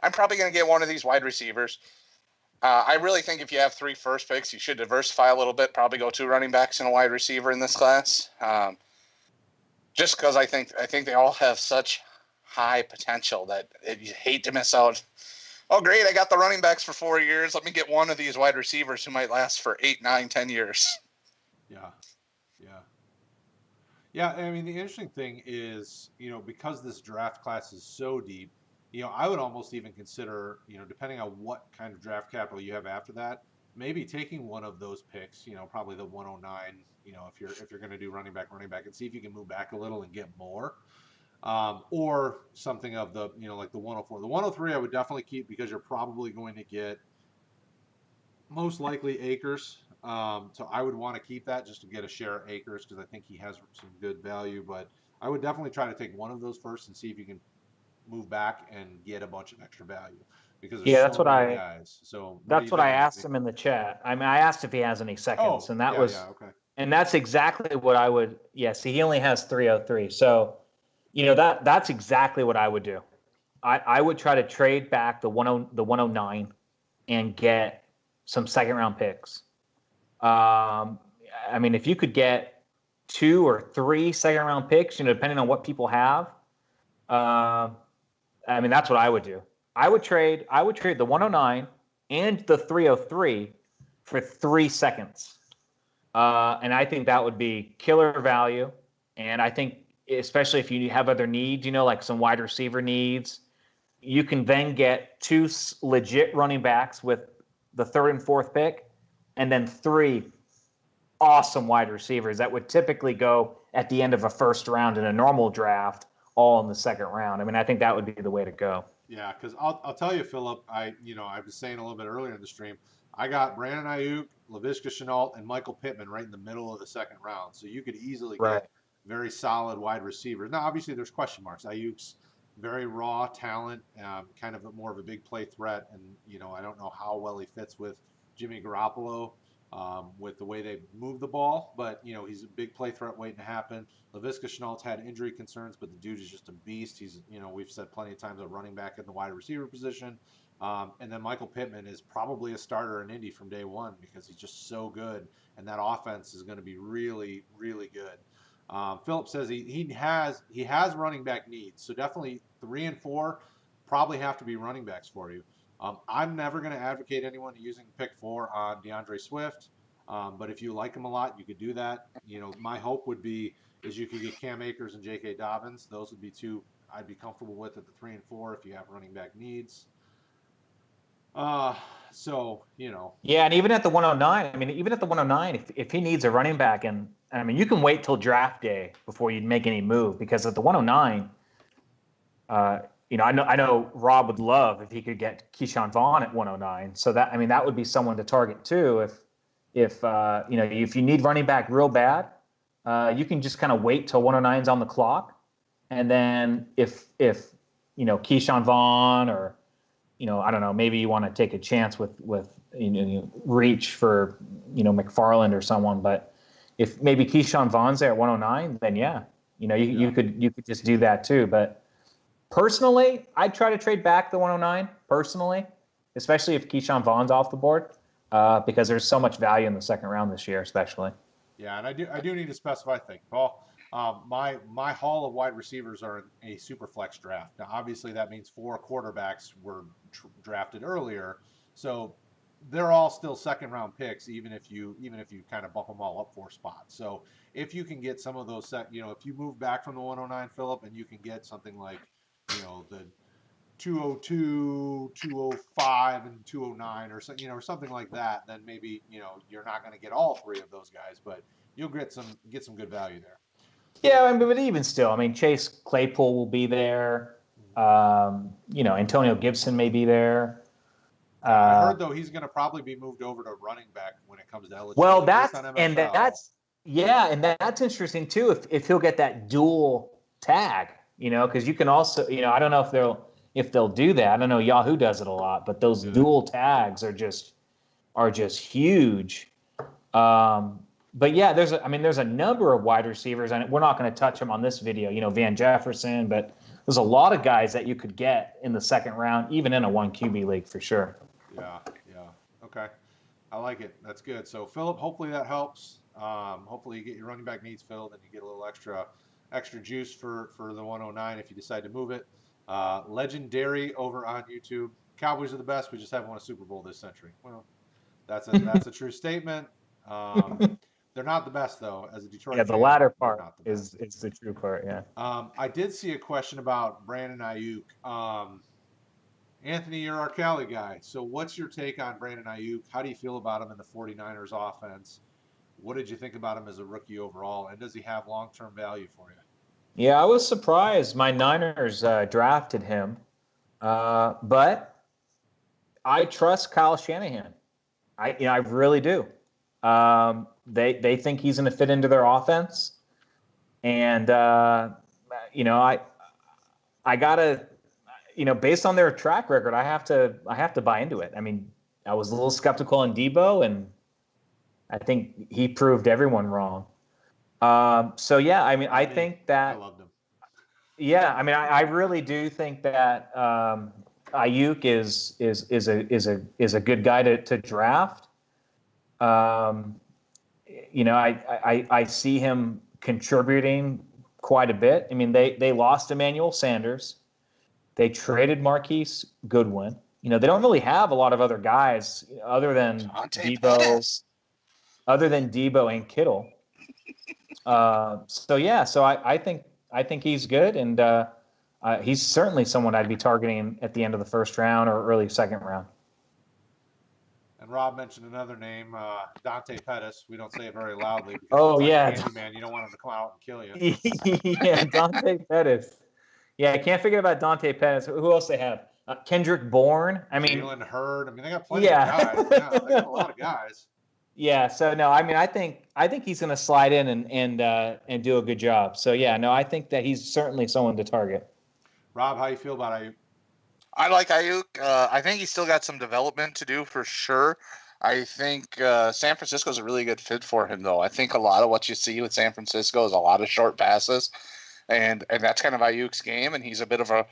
I'm probably going to get one of these wide receivers. I really think if you have 3 first picks, you should diversify a little bit. Probably go 2 running backs and a wide receiver in this class. Just because I think they all have such high potential that you hate to miss out. Oh, great! I got the running backs for 4 years. Let me get one of these wide receivers who might last for 8, 9, 10 years. Yeah. I mean, the interesting thing is, you know, because this draft class is so deep, you know, I would almost even consider, you know, depending on what kind of draft capital you have after that, maybe taking one of those picks, you know, probably the 109, you know, if you're going to do running back, and see if you can move back a little and get more, or something of the, you know, like the 104. The 103 I would definitely keep because you're probably going to get most likely Akers. So I would want to keep that just to get a share of Akers because I think he has some good value. But I would definitely try to take one of those first and see if you can move back and get a bunch of extra value because there's that's so what many guys. So that's what I asked him in the chat. I mean, I asked if he has any seconds, and that was okay. And that's exactly what I would. Yeah, see, he only has 303. So, you know, that's exactly what I would do. I would try to trade back the 109 and get some second round picks. I mean, if you could get 2 or 3 second round picks, you know, depending on what people have, I mean, that's what I would do. I would trade the 109 and the 303 for 3 seconds. And I think that would be killer value. And I think, especially if you have other needs, you know, like some wide receiver needs, you can then get 2 legit running backs with the 3rd and 4th pick, and then 3 awesome wide receivers that would typically go at the end of a first round in a normal draft, all in the 2nd round. I mean, I think that would be the way to go. Yeah, because I'll tell you, Philip, I was saying a little bit earlier in the stream, I got Brandon Ayuk, Laviska Shenault, and Michael Pittman right in the middle of the 2nd round. So you could easily get very solid wide receivers. Now, obviously, there's question marks. Ayuk's very raw talent, kind of more of a big play threat. And, you know, I don't know how well he fits with Jimmy Garoppolo with the way they move the ball. But, you know, he's a big play threat waiting to happen. Laviska Shenault's had injury concerns, but the dude is just a beast. He's, you know, we've said plenty of times, a running back in the wide receiver position. And then Michael Pittman is probably a starter in Indy from day one because he's just so good, and that offense is going to be really, really good. Philip says he has running back needs, so definitely 3 and 4 probably have to be running backs for you. I'm never going to advocate anyone using pick 4 on Diandra Swift, but if you like him a lot, you could do that. You know, my hope would be is you could get Cam Akers and J.K. Dobbins. Those would be 2 I'd be comfortable with at the 3 and 4 if you have running back needs. So, you know. Yeah, and even at the 109, I mean, if he needs a running back, and I mean, you can wait till draft day before you'd make any move, because at the 109, you know, I know Rob would love if he could get Keyshawn Vaughn at 109. So that, I mean, that would be someone to target too. If you know, if you need running back real bad, you can just kind of wait till 109's on the clock, and then if you know, Keyshawn Vaughn, or, you know, I don't know, maybe you want to take a chance with you know, reach for, you know, McFarland or someone. But if maybe Keyshawn Vaughn's there at 109, then yeah, you know, you could just do that too. But personally, I'd try to trade back the 109 personally, especially if Keyshawn Vaughn's off the board, because there's so much value in the 2nd round this year, especially. Yeah, and I do need to specify, Paul. My haul of wide receivers are in a super flex draft. Now, obviously, that means 4 quarterbacks were drafted earlier, so they're all still 2nd round picks, even if you kind of bump them all up 4 spots. So if you can get some of those, you know, if you move back from the 109, Philip, and you can get something like, you know, the 202, 205, and 209, or so, you know, or something like that, then maybe, you know, you're not going to get all 3 of those guys, but you'll get some good value there. Yeah, I mean, but even still, I mean, Chase Claypool will be there. You know, Antonio Gibson may be there. I heard, though, he's going to probably be moved over to running back when it comes to eligibility. Well, that's interesting too. If he'll get that dual tag, you know, because you can also, you know, I don't know if they'll do that. I don't know, Yahoo does it a lot, but those dual tags are just huge. But yeah, there's a number of wide receivers, and we're not going to touch them on this video. Van Jefferson, but there's a lot of guys that you could get in the second round, even in a 1 QB league for sure. Yeah. Okay. I like it. That's good. So Philip, hopefully that helps. Hopefully you get your running back needs filled and you get a little extra juice for the 109 if you decide to move it. Legendary over on YouTube. Cowboys are the best. We just haven't won a Super Bowl this century. Well, that's a true statement. They're not the best though. As a Detroit the fan, latter part is the true part. Yeah. I did see a question about Brandon Ayuk. Anthony, you're our Cali guy. So what's your take on Brandon Ayuk? How do you feel about him in the 49ers offense? What did you think about him as a rookie overall? And does he have long-term value for you? Yeah, I was surprised my Niners drafted him. But I trust Kyle Shanahan. I really do. They think he's going to fit into their offense. And, I got to, based on their track record, I have to buy into it. I mean, I was a little skeptical on Debo, and I think he proved everyone wrong. So yeah, I mean, I think that I loved him. Yeah, I mean, I really do think that Ayuk is a good guy to draft. I see him contributing quite a bit. I mean, they lost Emmanuel Sanders. They traded Marquise Goodwin. They don't really have a lot of other guys other than Debo and Kittle. So I think he's good, and he's certainly someone I'd be targeting at the end of the first round or early second round. And Rob mentioned another name, Dante Pettis. We don't say it very loudly because Candyman. You don't want him to come out and kill you. Yeah, Dante Pettis. Yeah, I can't forget about Dante Pettis. Who else they have? Kendrick Bourne. I mean, Jalen Hurd. I mean, they got plenty of guys. Yeah, they got a lot of guys. Yeah. So no, I mean, I think he's going to slide in and do a good job. So yeah, no, I think that he's certainly someone to target. Rob, how you feel about Ayuk? I like Ayuk. I think he's still got some development to do for sure. I think San Francisco is a really good fit for him, though. I think a lot of what you see with San Francisco is a lot of short passes, and that's kind of Ayuk's game, and he's a bit of a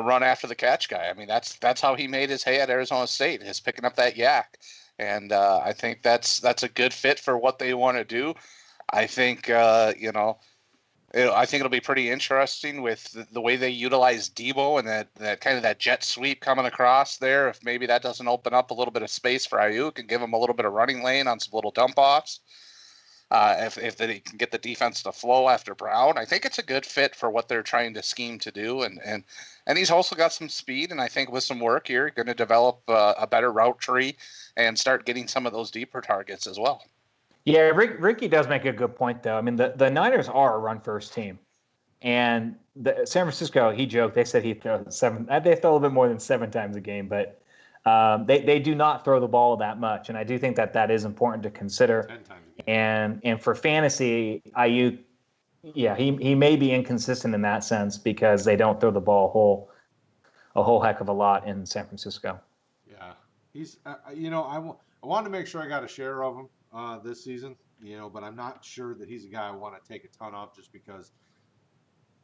run after the catch guy. I mean, that's how he made his hay at Arizona State, is picking up that yak, and I think that's a good fit for what they want to do. I think I think it'll be pretty interesting with the way they utilize Debo and that kind of that jet sweep coming across there. If maybe that doesn't open up a little bit of space for Ayuk and give him a little bit of running lane on some little dump offs, if they can get the defense to flow after Brown, I think it's a good fit for what they're trying to scheme to do. And he's also got some speed, and I think with some work here, going to develop a better route tree and start getting some of those deeper targets as well. Yeah, Ricky does make a good point, though. I mean, the Niners are a run-first team. And San Francisco, he joked, they said he throws they throw a little bit more than 7 times a game, but they do not throw the ball that much. And I do think that is important to consider. 10 times a game. And for fantasy, Ayuk, yeah, he may be inconsistent in that sense because they don't throw the ball a whole heck of a lot in San Francisco. Yeah. He's, I wanted to make sure I got a share of him this season, but I'm not sure that he's a guy I want to take a ton of just because,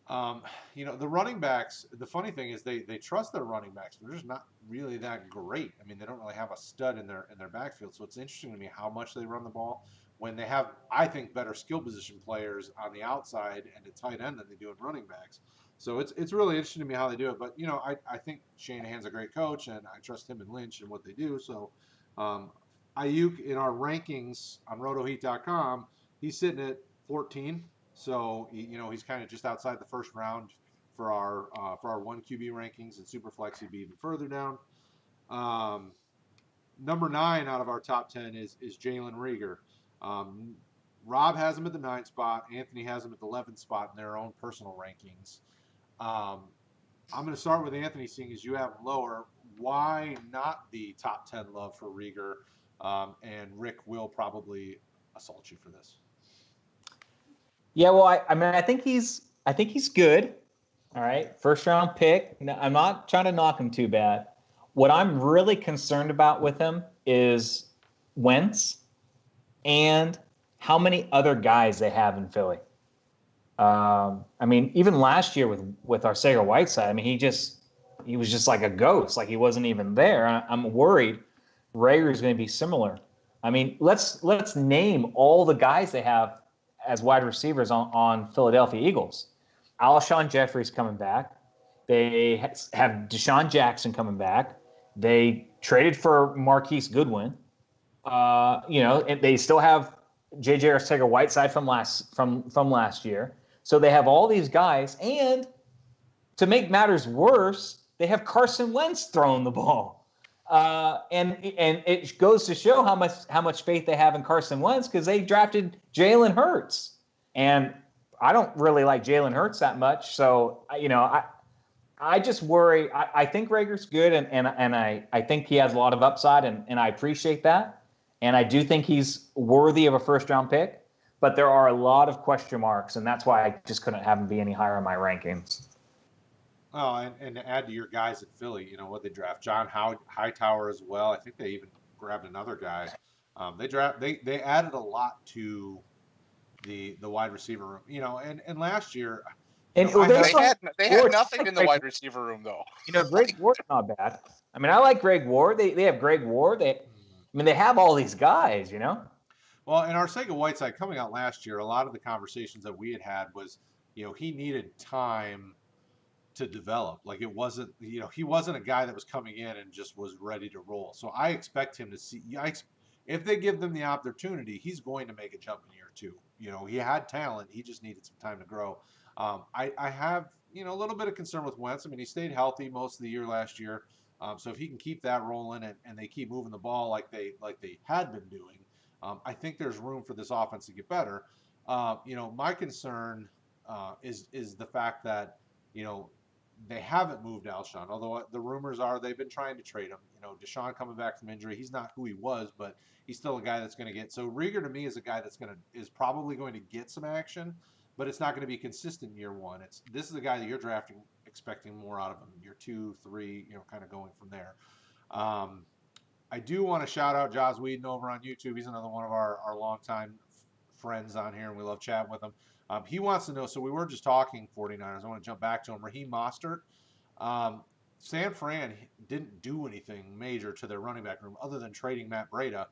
the running backs, the funny thing is they trust their running backs. They're just not really that great. I mean, they don't really have a stud in their backfield. So it's interesting to me how much they run the ball when they have, I think, better skill position players on the outside and at tight end than they do in running backs. So it's really interesting to me how they do it. But, I think Shanahan's a great coach, and I trust him and Lynch and what they do. So Ayuk in our rankings on RotoHeat.com, he's sitting at 14. So he's kind of just outside the first round for our 1 QB rankings, and Superflex he'd be even further down. Number 9 out of our top 10 is Jalen Reagor. Rob has him at the 9th spot. Anthony has him at the 11th spot in their own personal rankings. I'm going to start with Anthony, seeing as you have him lower. Why not the top 10 love for Rieger? And Rick will probably assault you for this. Yeah, well, I think he's good. All right, first round pick. I'm not trying to knock him too bad. What I'm really concerned about with him is Wentz. and how many other guys they have in Philly. I mean, even last year with Arcega-Whiteside, I mean, he was just like a ghost, like he wasn't even there. I'm worried Reagor is going to be similar. I mean, let's name all the guys they have as wide receivers on Philadelphia Eagles. Alshon Jeffrey's coming back. They have Desean Jackson coming back. They traded for Marquise Goodwin. And they still have J.J. Arcega-Whiteside from last year. So they have all these guys, and to make matters worse, they have Carson Wentz throwing the ball. And it goes to show how much faith they have in Carson Wentz because they drafted Jalen Hurts, and I don't really like Jalen Hurts that much. So I just worry. I think Reagor's good, and I think he has a lot of upside, and I appreciate that, and I do think he's worthy of a first-round pick. But there are a lot of question marks, and that's why I just couldn't have him be any higher in my rankings. Oh, and to add to your guys at Philly, what they draft, John Hightower as well. I think they even grabbed another guy. They added a lot to the wide receiver room. And last year, and they had nothing in the wide receiver room though. Greg Ward's not bad. I mean, I like Greg Ward. They have Greg Ward. They have all these guys. Well, and Arcega-Whiteside coming out last year, a lot of the conversations that we had was, he needed time to develop. Like it wasn't, he wasn't a guy that was coming in and just was ready to roll. So I expect him to see, if they give them the opportunity, he's going to make a jump in year 2. He had talent. He just needed some time to grow. I have, a little bit of concern with Wentz. I mean, he stayed healthy most of the year last year. So if he can keep that rolling and they keep moving the ball like they had been doing, I think there's room for this offense to get better. My concern is the fact that, they haven't moved Alshon, although the rumors are they've been trying to trade him. Deshaun coming back from injury, he's not who he was, but he's still a guy that's going to get. So Rieger to me is a guy is probably going to get some action, but it's not going to be consistent in year 1. This is a guy that you're drafting expecting more out of him year 2, 3, kind of going from there. I do want to shout out Joz Whedon over on YouTube. He's another one of our longtime friends on here, and we love chatting with him. He wants to know, so we were just talking 49ers. I want to jump back to him. Raheem Mostert. San Fran didn't do anything major to their running back room other than trading Matt Breida.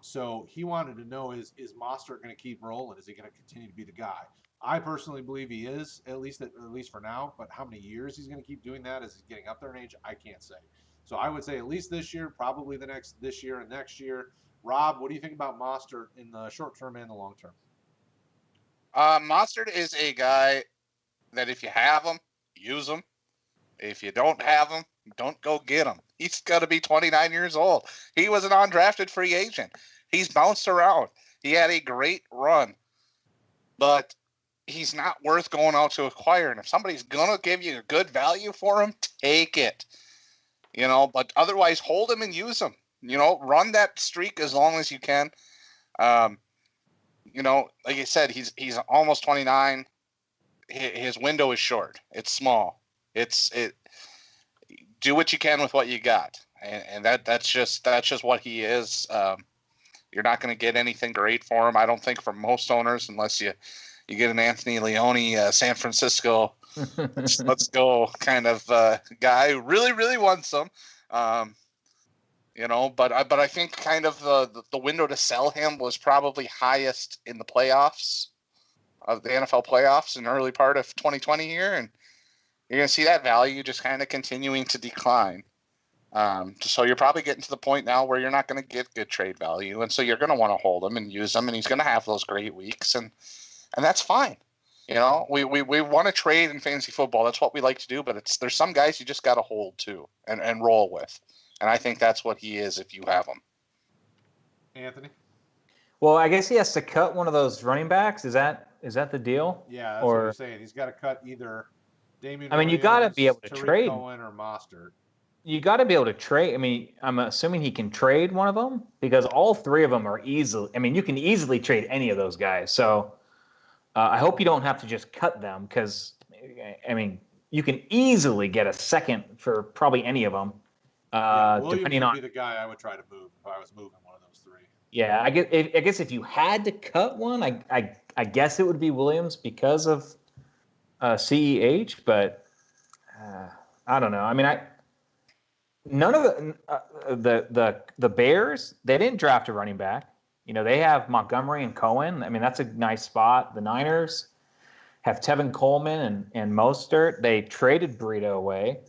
So he wanted to know, is Mostert going to keep rolling? Is he going to continue to be the guy? I personally believe he is, at least for now. But how many years he's going to keep doing that as he's getting up there in age, I can't say. So I would say at least this year, probably this year and next year. Rob, what do you think about Mostert in the short term and the long term? Mostert is a guy that if you have him, use him. If you don't have him, don't go get him. He's got to be 29 years old. He was an undrafted free agent. He's bounced around. He had a great run, but he's not worth going out to acquire. And if somebody's going to give you a good value for him, take it. But otherwise hold him and use him. Run that streak as long as you can. Like I said, he's almost 29. His window is short. It's small. Do what you can with what you got, and that's just what he is. You're not going to get anything great for him, I don't think, from most owners, unless you get an Anthony Leone, San Francisco, let's go kind of guy who really, really wants them. But I think kind of the window to sell him was probably highest in the playoffs of the NFL playoffs in the early part of 2020 here, and you're going to see that value just kind of continuing to decline. So you're probably getting to the point now where you're not going to get good trade value, and so you're going to want to hold him and use him, and he's going to have those great weeks, and that's fine. We want to trade in fantasy football. That's what we like to do, but there's some guys you just got to hold too and roll with. And I think that's what he is if you have him. Anthony? Well, I guess he has to cut one of those running backs. Is that the deal? Yeah, that's what you're saying. He's got to cut either Damian Williams, you got to be able to Tariq trade Cohen, or Mostert. You got to be able to trade. I'm assuming he can trade one of them because all three of them are easily. You can easily trade any of those guys. So I hope you don't have to just cut them because, you can easily get a second for probably any of them. Williams depending would on be the guy I would try to move if I was moving one of those three. Yeah, I guess if you had to cut one, I guess it would be Williams because of CEH, but I don't know. I mean, none of the Bears, they didn't draft a running back. They have Montgomery and Cohen. I mean, that's a nice spot. The Niners have Tevin Coleman and Mostert. They traded Burrito away.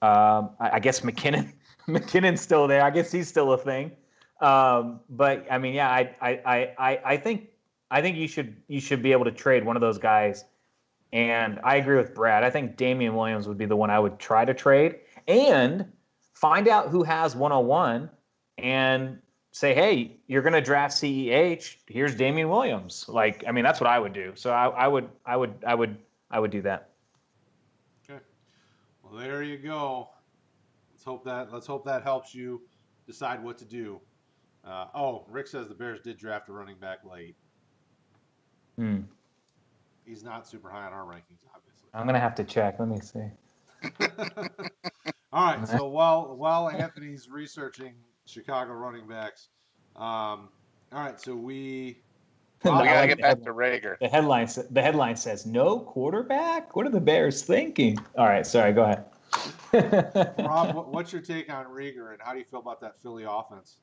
I guess McKinnon's still there. I guess he's still a thing. But I mean, yeah, I think you should be able to trade one of those guys. And I agree with Brad. I think Damian Williams would be the one I would try to trade and find out who has 101 and say, hey, you're going to draft CEH. Here's Damian Williams. Like, I mean, that's what I would do. So I would do that. Okay. Well, there you go. Let's hope that helps you decide what to do. Rick says the Bears did draft a running back late. He's not super high on our rankings, obviously. I'm gonna have to check. Let me see. All right. So while Anthony's researching Chicago running backs, all right. So we gotta get back to Reagor. The headline says no quarterback. What are the Bears thinking? All right. Sorry. Go ahead. Rob, what's your take on Rieger, and how do you feel about that Philly offense?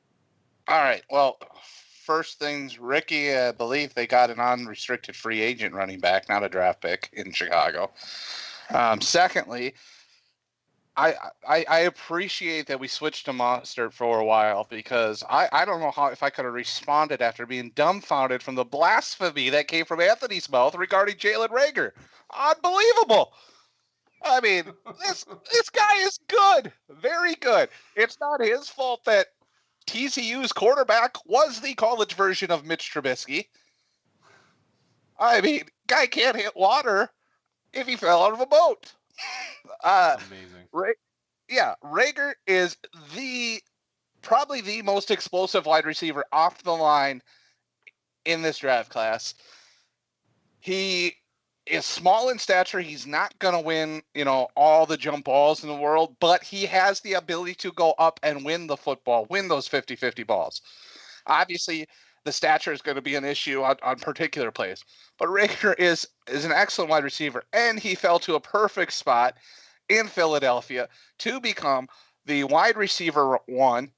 All right. Well, first things, Ricky, I believe they got an unrestricted free agent running back, not a draft pick in Chicago. Secondly, I appreciate that we switched to Mostert for a while because I don't know if I could have responded after being dumbfounded from the blasphemy that came from Anthony's mouth regarding Jalen Reagor. Unbelievable. I mean, this guy is good, very good. It's not his fault that TCU's quarterback was the college version of Mitch Trubisky. I mean, guy can't hit water if he fell out of a boat. Amazing. Reagor is probably the most explosive wide receiver off the line in this draft class. He is small in stature. He's not going to win, all the jump balls in the world, but he has the ability to go up and win the football, win those 50-50 balls. Obviously, the stature is going to be an issue on particular plays, but Reagor is an excellent wide receiver, and he fell to a perfect spot in Philadelphia to become the wide receiver one.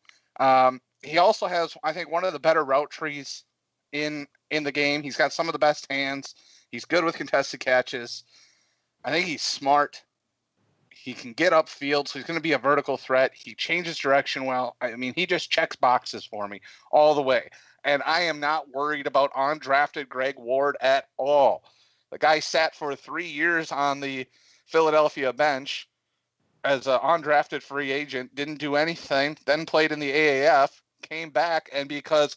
He also has, I think, one of the better route trees in the game. He's got some of the best hands. He's good with contested catches. I think he's smart. He can get upfield, so he's going to be a vertical threat. He changes direction well. I mean, he just checks boxes for me all the way. And I am not worried about undrafted Greg Ward at all. The guy sat for 3 years on the Philadelphia bench as an undrafted free agent, didn't do anything, then played in the AAF, came back, and because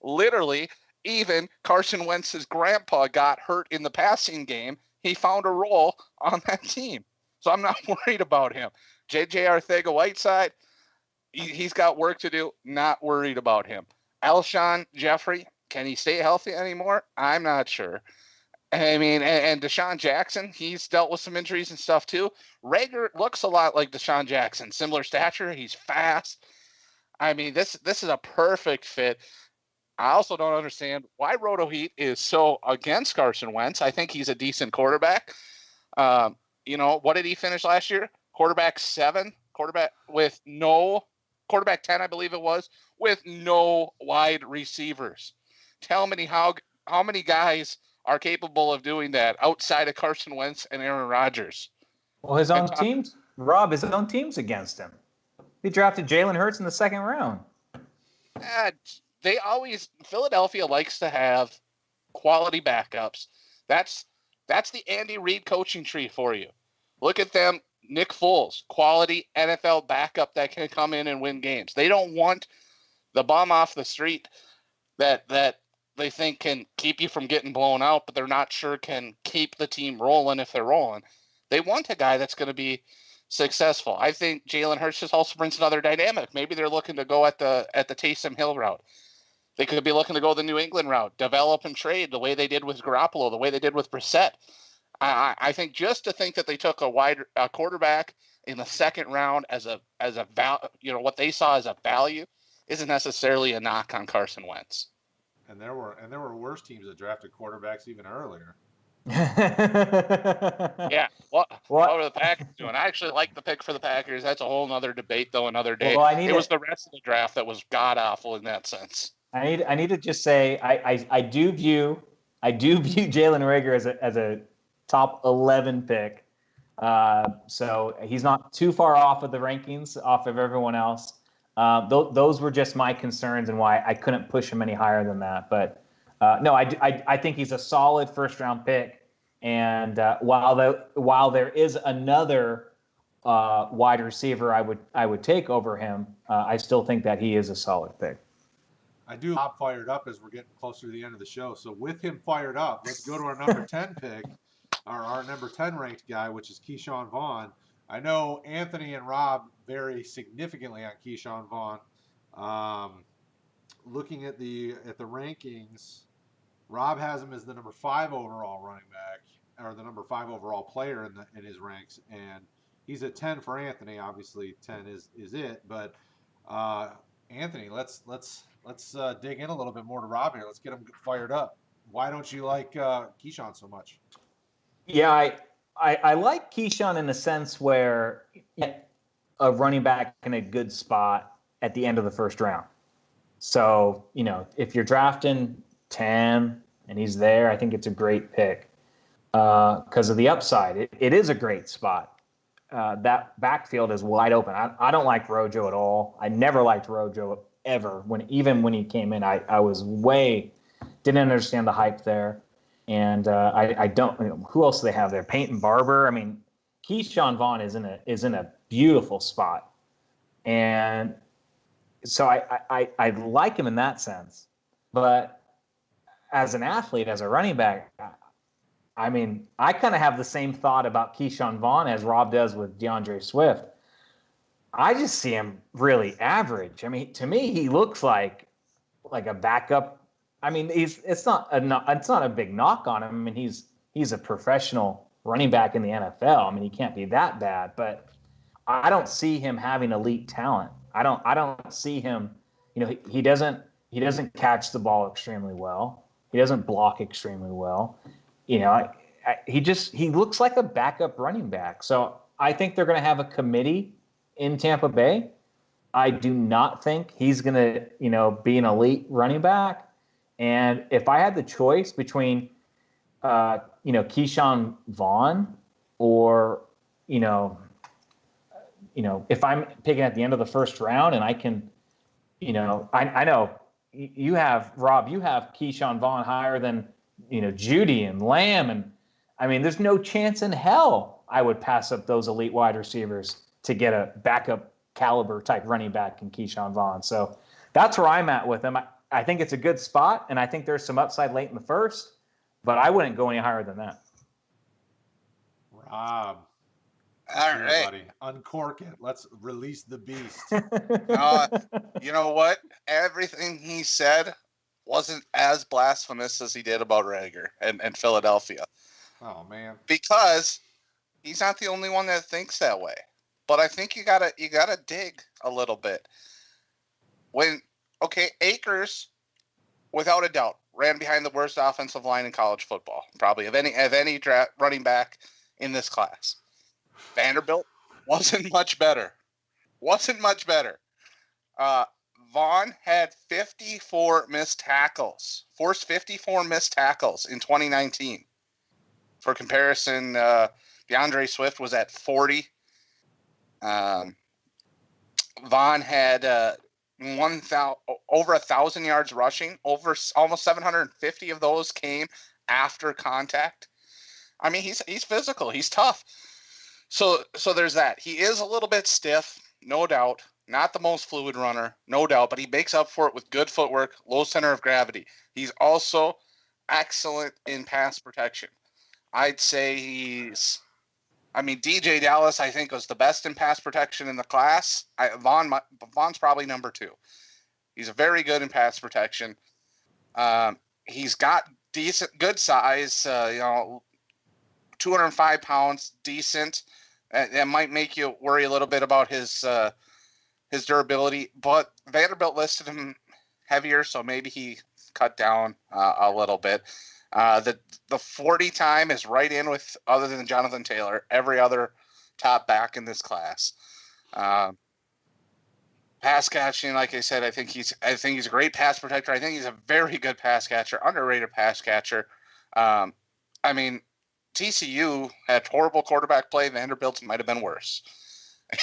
literally even Carson Wentz's grandpa got hurt in the passing game, he found a role on that team. So I'm not worried about him. J.J. Arcega-Whiteside, he's got work to do. Not worried about him. Alshon Jeffrey, can he stay healthy anymore? I'm not sure. I mean, and Desean Jackson, he's dealt with some injuries and stuff too. Reagor looks a lot like Desean Jackson. Similar stature. He's fast. I mean, this is a perfect fit. I also don't understand why RotoHeat is so against Carson Wentz. I think he's a decent quarterback. What did he finish last year? Quarterback 7, quarterback 10, I believe it was, with no wide receivers. Tell me how many guys are capable of doing that outside of Carson Wentz and Aaron Rodgers. Well, his own team's against him. He drafted Jalen Hurts in the second round. Philadelphia likes to have quality backups. That's the Andy Reid coaching tree for you. Look at them. Nick Foles, quality NFL backup that can come in and win games. They don't want the bum off the street that they think can keep you from getting blown out, but they're not sure can keep the team rolling if they're rolling. They want a guy that's going to be successful. I think Jalen Hurts just also brings another dynamic. Maybe they're looking to go at the Taysom Hill route. They could be looking to go the New England route, develop and trade the way they did with Garoppolo, the way they did with Brissett. I think just to think that they took a quarterback in the second round as what they saw as a value isn't necessarily a knock on Carson Wentz. And there were worse teams that drafted quarterbacks even earlier. Yeah. What are the Packers doing? I actually like the pick for the Packers. That's a whole nother debate, though, another day. Well, it was the rest of the draft that was god awful in that sense. I need to just say I do view Jalen Reagor as a top 11 pick. So he's not too far off of the rankings, off of everyone else. Those were just my concerns and why I couldn't push him any higher than that. But no, I think he's a solid first-round pick. And while there is another wide receiver I would take over him, I still think that he is a solid pick. I do Bob fired up as we're getting closer to the end of the show. So with him fired up, let's go to our number 10 pick, our number 10 ranked guy, which is Keyshawn Vaughn. I know Anthony and Rob vary significantly on Keyshawn Vaughn. Looking at the rankings, Rob has him as the number 5 overall running back, or the number 5 overall player in his ranks, and he's at 10 for Anthony. Obviously, 10 is it, but Anthony, let's dig in a little bit more to Rob here. Let's get him fired up. Why don't you like Keyshawn so much? Yeah, I like Keyshawn in the sense where a running back in a good spot at the end of the first round. So, if you're drafting 10 and he's there, I think it's a great pick because of the upside. It is a great spot. That backfield is wide open. I don't like Rojo at all. I never liked Rojo ever. Even when he came in, I was didn't understand the hype there. And I don't. Who else do they have there? Peyton Barber. I mean, Keyshawn Vaughn is in a beautiful spot, and so I like him in that sense. But as an athlete, as a running back, I mean, I kind of have the same thought about Keyshawn Vaughn as Rob does with DeAndre Swift. I just see him really average. I mean, to me, he looks like a backup. I mean, it's not a big knock on him. I mean, he's a professional running back in the NFL. I mean, he can't be that bad, but I don't see him having elite talent. I don't see him. He doesn't catch the ball extremely well. He doesn't block extremely well. He looks like a backup running back. So I think they're going to have a committee in Tampa Bay. I do not think he's going to, be an elite running back. And if I had the choice between, Keyshawn Vaughn or, if I'm picking at the end of the first round and I can, I know you have Keyshawn Vaughn higher than, Judy and Lamb. And I mean, there's no chance in hell I would pass up those elite wide receivers to get a backup caliber type running back in Keyshawn Vaughn. So that's where I'm at with him. I think it's a good spot, and I think there's some upside late in the first, but I wouldn't go any higher than that. Rob. All right. Buddy. Uncork it. Let's release the beast. You know what? Everything he said wasn't as blasphemous as he did about Reagor and Philadelphia. Oh, man. Because he's not the only one that thinks that way. But I think you gotta dig a little bit. Akers, without a doubt, ran behind the worst offensive line in college football, probably of any running back in this class. Vanderbilt wasn't much better. Vaughn had 54 missed tackles, forced 54 missed tackles in 2019. For comparison, DeAndre Swift was at 40. Vaughn had over 1,000 yards rushing. Over almost 750 of those came after contact. I mean, he's physical. He's tough. So there's that. He is a little bit stiff, no doubt. Not the most fluid runner, no doubt, but he makes up for it with good footwork, low center of gravity. He's also excellent in pass protection. I'd say DJ Dallas, I think, was the best in pass protection in the class. Vaughn's probably number 2. He's very good in pass protection. He's got good size, 205 pounds, decent. That might make you worry a little bit about his his durability, but Vanderbilt listed him heavier, so maybe he cut down a little bit. The 40 time is right in with, other than Jonathan Taylor, every other top back in this class. Pass catching, like I said, I think he's a great pass protector. I think he's a very good pass catcher, underrated pass catcher. I mean, TCU had horrible quarterback play. Vanderbilt might have been worse.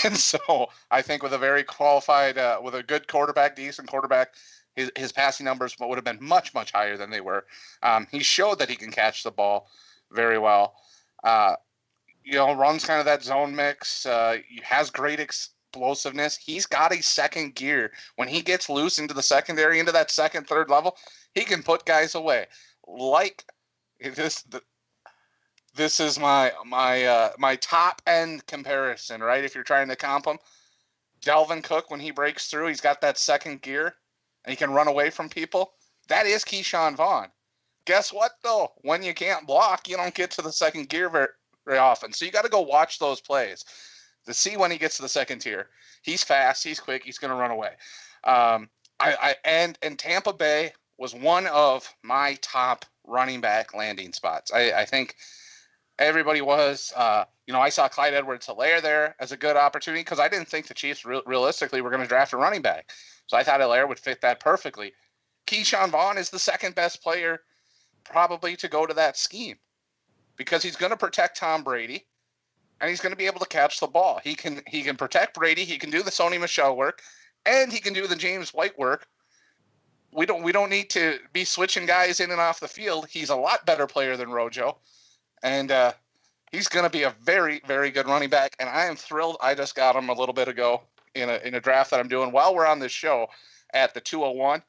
And so I think with a very qualified, with a good quarterback, decent quarterback, his passing numbers would have been much, much higher than they were. He showed that he can catch the ball very well. Runs kind of that zone mix. He has great explosiveness. He's got a second gear. When he gets loose into the secondary, into that second, third level, he can put guys away. Like this. This is my top end comparison, right? If you're trying to comp him, Dalvin Cook, when he breaks through, he's got that second gear and he can run away from people. That is Keyshawn Vaughn. Guess what though? When you can't block, you don't get to the second gear very, very often. So you got to go watch those plays to see when he gets to the second tier. He's fast, he's quick, he's going to run away. And Tampa Bay was one of my top running back landing spots. I think everybody was, I saw Clyde Edwards-Helaire there as a good opportunity because I didn't think the Chiefs realistically were going to draft a running back. So I thought Helaire would fit that perfectly. Keyshawn Vaughn is the second best player probably to go to that scheme because he's going to protect Tom Brady and he's going to be able to catch the ball. He can protect Brady. He can do the Sony Michel work and he can do the James White work. We don't need to be switching guys in and off the field. He's a lot better player than Rojo. And he's going to be a very, very good running back. And I am thrilled. I just got him a little bit ago in a draft that I'm doing while we're on this show at the 201.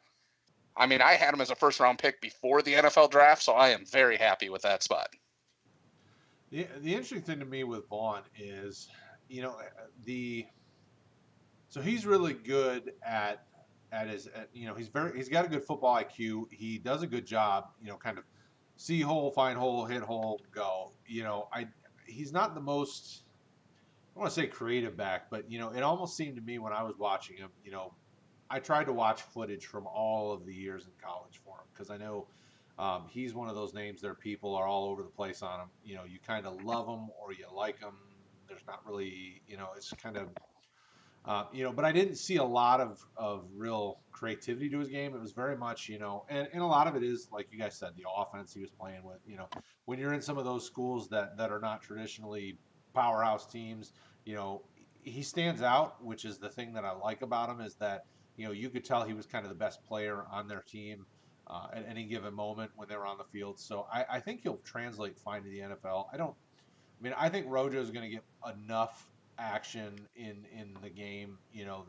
I mean, I had him as a first-round pick before the NFL draft, so I am very happy with that spot. The interesting thing to me with Vaughn is, so he's really good he's got a good football IQ. He does a good job, kind of see hole, find hole, hit hole, go. He's not the most, I want to say creative back, but it almost seemed to me when I was watching him, I tried to watch footage from all of the years in college for him because I know he's one of those names there. People are all over the place on him. You kind of love him or you like him. There's not really, it's kind of, but I didn't see a lot of real creativity to his game. It was very much, and a lot of it is, like you guys said, the offense he was playing with. When you're in some of those schools that are not traditionally powerhouse teams, he stands out, which is the thing that I like about him is that, you could tell he was kind of the best player on their team at any given moment when they were on the field. So I think he'll translate fine to the NFL. I think Rojo is going to get enough action in the game,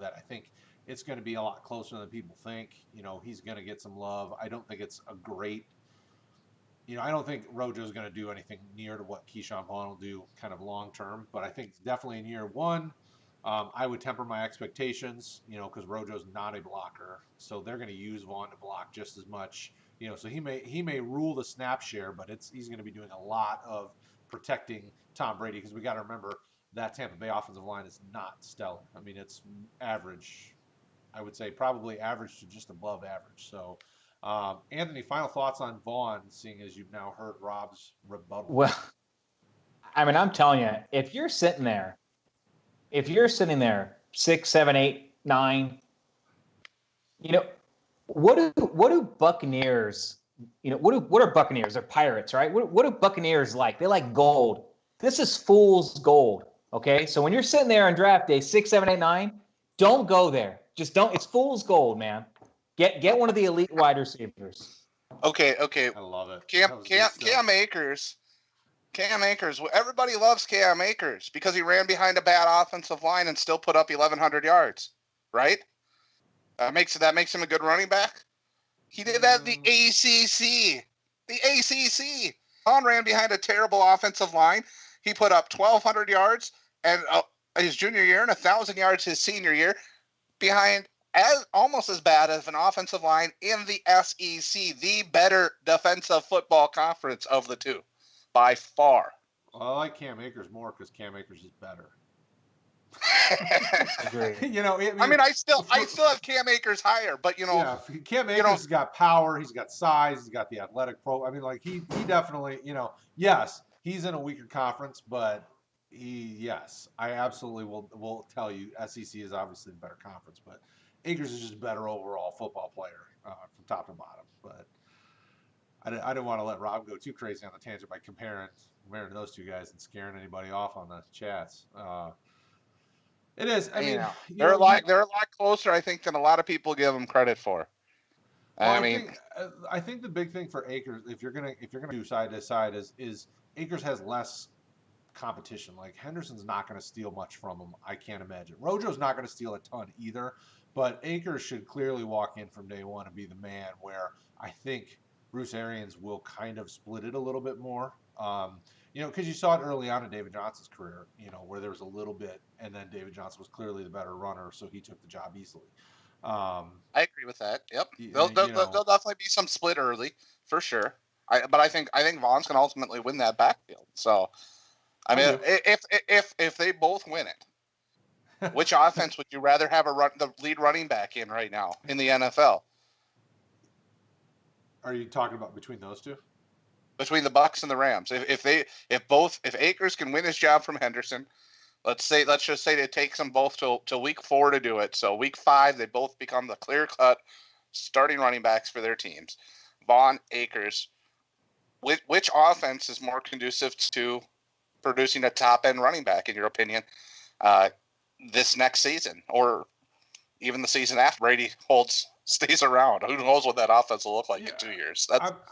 that I think it's going to be a lot closer than people think. He's going to get some love. I don't think it's a great, I don't think Rojo is going to do anything near to what Keyshawn Vaughn will do kind of long term, but I think definitely in year one, I would temper my expectations, because Rojo's not a blocker, so they're going to use Vaughn to block just as much, so he may rule the snap share, but he's going to be doing a lot of protecting Tom Brady, because we got to remember that Tampa Bay offensive line is not stellar. It's average. I would say probably average to just above average. So, Anthony, final thoughts on Vaughn, seeing as you've now heard Rob's rebuttal. Well, I'm telling you, if you're sitting there 6, 7, 8, 9, what do Buccaneers, what are Buccaneers? They're pirates, right? What do Buccaneers like? They like gold. This is fool's gold. Okay, so when you're sitting there on draft day 6, 7, 8, 9, don't go there. Just don't. It's fool's gold, man. Get one of the elite wide receivers. Okay. I love it. Cam Akers. Everybody loves Cam Akers because he ran behind a bad offensive line and still put up 1,100 yards, right? That makes him a good running back. He did that in the ACC. The ACC. Vaughn ran behind a terrible offensive line. He put up 1,200 yards and his junior year and 1,000 yards his senior year behind almost as bad as an offensive line in the SEC, the better defensive football conference of the two, by far. Well, I like Cam Akers more because Cam Akers is better. Agreed. I mean, I still have Cam Akers higher, but yeah, Cam Akers has got power, he's got size, he's got the athletic pro. I mean, like he definitely, yes, he's in a weaker conference, but yes, I absolutely will tell you, SEC is obviously the better conference, but Akers is just a better overall football player from top to bottom. But I didn't want to let Rob go too crazy on the tangent by comparing those two guys and scaring anybody off on the chats. It is. I mean, they're a lot closer, I think, than a lot of people give them credit for. Well, I think the big thing for Akers, if you're gonna do side to side, is Akers has less competition. Like Henderson's not going to steal much from him. I can't imagine. Rojo's not going to steal a ton either, but Akers should clearly walk in from day one and be the man. Where I think Bruce Arians will kind of split it a little bit more. Because you saw it early on in David Johnson's career, where there was a little bit, and then David Johnson was clearly the better runner, so he took the job easily. I agree with that. Yep, there'll definitely be some split early for sure. But I think Vaughn's going to ultimately win that backfield. So, I mean, if they both win it, which offense would you rather have the lead running back in right now in the NFL? Are you talking about between those two? Between the Bucs and the Rams, if Akers can win his job from Henderson, let's just say it takes them both till week 4 to do it. So week 5, they both become the clear-cut starting running backs for their teams. Vaughn, Akers, which offense is more conducive to producing a top-end running back, in your opinion, this next season, or even the season after Brady stays around? Who knows what that offense will look like in 2 years?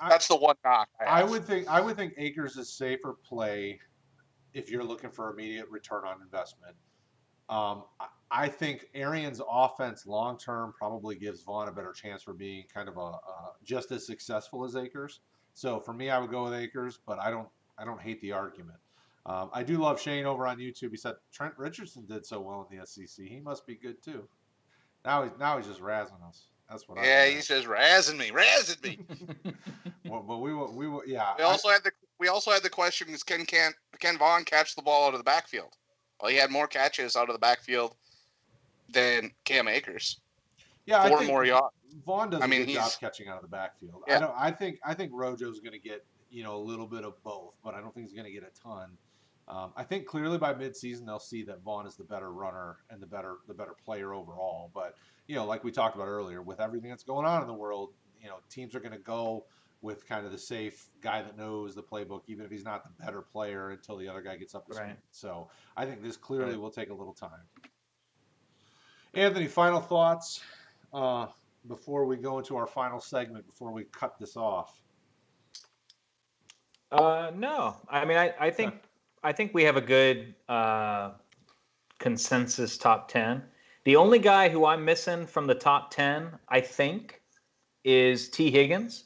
That's the one knock I have. I would think Akers is safer play if you're looking for immediate return on investment. I think Arians' offense long term probably gives Vaughn a better chance for being kind of just as successful as Akers. So for me, I would go with Akers, but I don't hate the argument. I do love Shane over on YouTube. He said Trent Richardson did so well in the SEC. He must be good too. Now he's just razzing us. That's what. Yeah, he says razzing me. Well, but we will. Yeah. We also had the question: is can Vaughn catch the ball out of the backfield? Well, he had more catches out of the backfield than Cam Akers. Yeah, 4 more yards. Vaughn does a good job catching out of the backfield. Yeah. I think Rojo's going to get a little bit of both, but I don't think he's going to get a ton. I think clearly by midseason they'll see that Vaughn is the better runner and the better player overall. But like we talked about earlier, with everything that's going on in the world, teams are going to go with kind of the safe guy that knows the playbook, even if he's not the better player, until the other guy gets up to speed. So I think this clearly will take a little time. Anthony, final thoughts before we go into our final segment, before we cut this off? No, I mean I think we have a good consensus top 10. The only guy who I'm missing from the top 10, I think, is T. Higgins.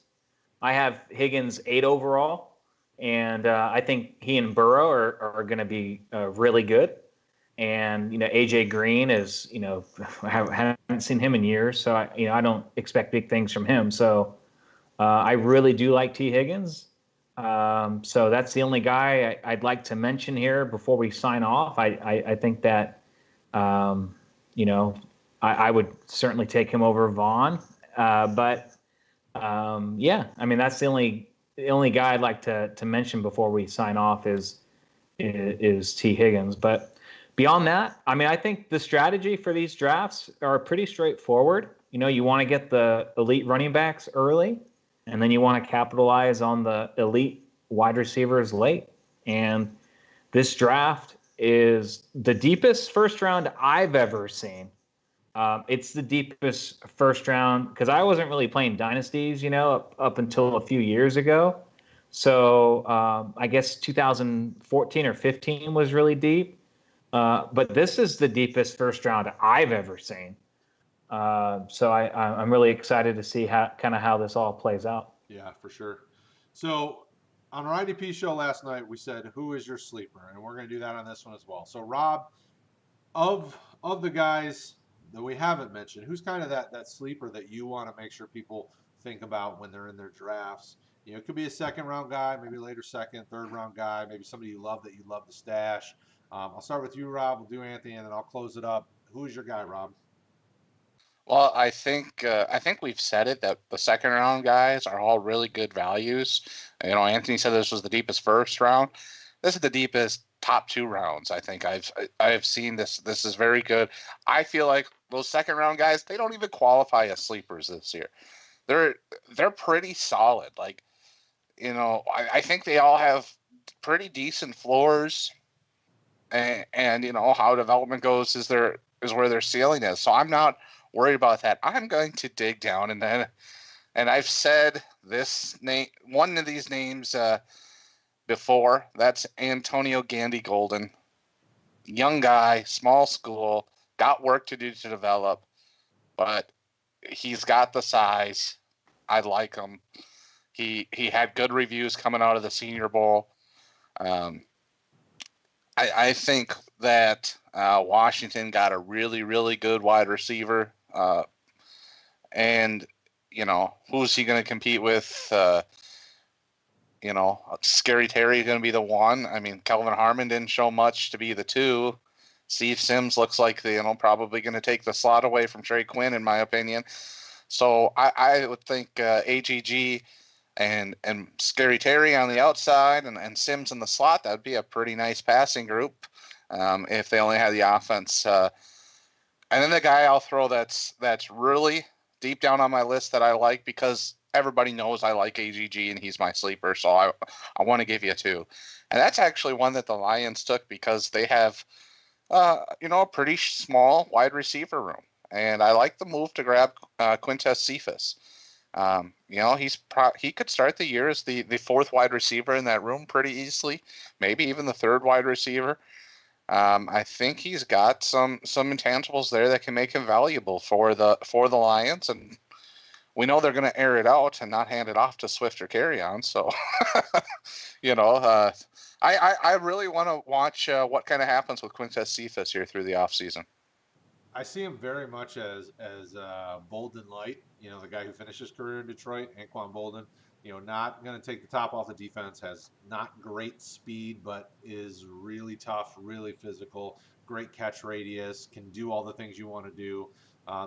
I have Higgins 8 overall, and I think he and Burrow are going to be really good. And AJ Green is I haven't seen him in years, so I don't expect big things from him. So I really do like T. Higgins. So that's the only guy I'd like to mention here before we sign off. I think that I would certainly take him over Vaughn. But yeah, I mean that's the only guy I'd like to mention before we sign off is T. Higgins. But beyond that, I mean I think the strategy for these drafts are pretty straightforward. You want to get the elite running backs early, and then you want to capitalize on the elite wide receivers late. And this draft is the deepest first round I've ever seen. It's the deepest first round because I wasn't really playing dynasties, up until a few years ago. So I guess 2014 or 15 was really deep. But this is the deepest first round I've ever seen. So I'm really excited to see how this all plays out. Yeah, for sure. So on our IDP show last night, we said, who is your sleeper? And we're going to do that on this one as well. So Rob, of the guys that we haven't mentioned, who's kind of that sleeper that you want to make sure people think about when they're in their drafts? It could be a second round guy, maybe later second, third round guy, maybe somebody you love that you love to stash. I'll start with you, Rob. We'll do Anthony, and then I'll close it up. Who's your guy, Rob? Well, I think we've said it that the second round guys are all really good values. Anthony said this was the deepest first round. This is the deepest top 2 rounds. I think I've seen this. This is very good. I feel like those second round guys, they don't even qualify as sleepers this year. They're pretty solid. Like, I think they all have pretty decent floors, and how development goes is where their ceiling is. So I'm not worried about that. I'm going to dig down and I've said this name, one of these names before. That's Antonio Gandy-Golden. Young guy, small school, got work to do to develop, but he's got the size. I like him. He had good reviews coming out of the Senior Bowl. I think that Washington got a really, really good wide receiver. And, who's he going to compete with? Scary Terry going to be the one. I mean, Kelvin Harmon didn't show much to be the 2. Steve Sims looks like probably going to take the slot away from Trey Quinn, in my opinion. So I would think AGG and Scary Terry on the outside and Sims in the slot, that would be a pretty nice passing group if they only had the offense. And then the guy I'll throw that's really deep down on my list that I like, because everybody knows I like AGG and he's my sleeper, so I want to give you 2. And that's actually one that the Lions took because they have a pretty small wide receiver room. And I like the move to grab Quintez Cephas. He could start the year as the 4th wide receiver in that room pretty easily, maybe even the 3rd wide receiver. I think he's got some intangibles there that can make him valuable for the Lions, and we know they're going to air it out and not hand it off to Swift or Carry-On. So, I really want to watch what kind of happens with Quintez Cephas here through the offseason. I see him very much as Bolden Light, the guy who finished his career in Detroit, Anquan Bolden. Not going to take the top off the defense, has not great speed, but is really tough, really physical, great catch radius, can do all the things you want to do.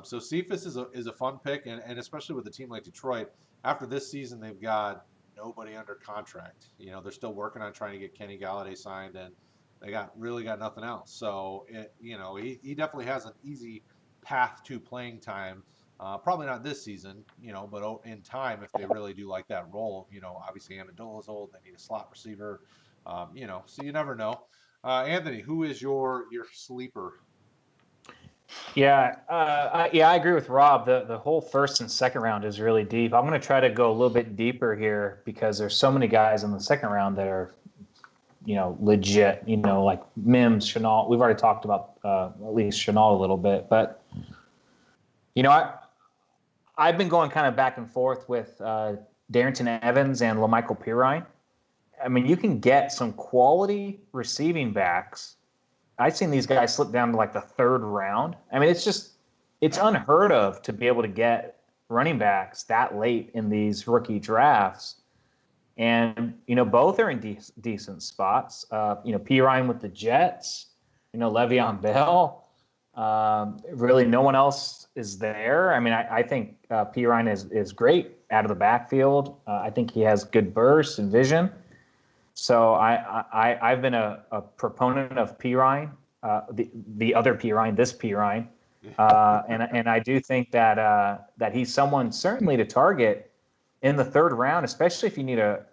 So Cephas is a fun pick, and especially with a team like Detroit, after this season, they've got nobody under contract. They're still working on trying to get Kenny Galladay signed, and they really got nothing else. So, he definitely has an easy path to playing time. Probably not this season, but in time, if they really do like that role, obviously Amendola's old, they need a slot receiver, so you never know. Anthony, who is your sleeper? Yeah, I agree with Rob. The whole first and second round is really deep. I'm going to try to go a little bit deeper here because there's so many guys in the second round that are, legit, like Mims, Chenault. We've already talked about at least Chenault a little bit, but, I've been going kind of back and forth with Darrington Evans and LaMichael Pirine. I mean, you can get some quality receiving backs. I've seen these guys slip down to like the 3rd round. I mean, it's unheard of to be able to get running backs that late in these rookie drafts. And, both are in decent spots. Pirine with the Jets, Le'Veon Bell. Really, no one else is there. I mean, I think Pirine is great out of the backfield. I think he has good burst and vision. So I've been a proponent of Pirine, the other Pirine, this Pirine, and I do think that he's someone certainly to target in the 3rd round, especially if you need a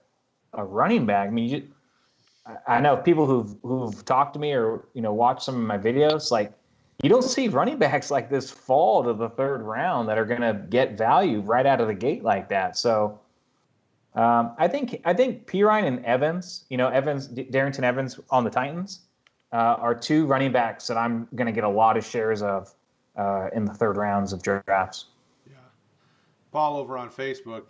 running back. I mean, I know people who've talked to me or watched some of my videos, like, you don't see running backs like this fall to the 3rd round that are going to get value right out of the gate like that. So I think Pirine and Evans, Darrington Evans on the Titans, are 2 running backs that I'm going to get a lot of shares of in the 3rd rounds of drafts. Yeah, Paul over on Facebook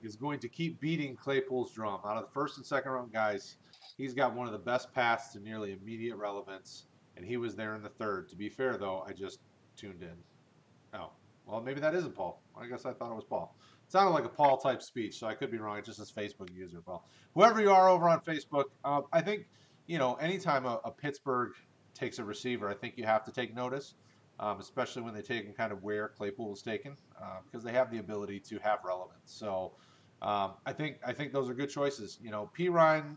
is going to keep beating Claypool's drum. Out of the 1st and 2nd round guys, he's got one of the best paths to nearly immediate relevance. And he was there in the 3rd. To be fair, though, I just tuned in. Oh, well, maybe that isn't Paul. I guess I thought it was Paul. It sounded like a Paul-type speech, so I could be wrong. It's just his Facebook user, Paul. Whoever you are over on Facebook, I think anytime a Pittsburgh takes a receiver, I think you have to take notice, especially when they take him kind of where Claypool was taken, because they have the ability to have relevance. So I think those are good choices. P Ryan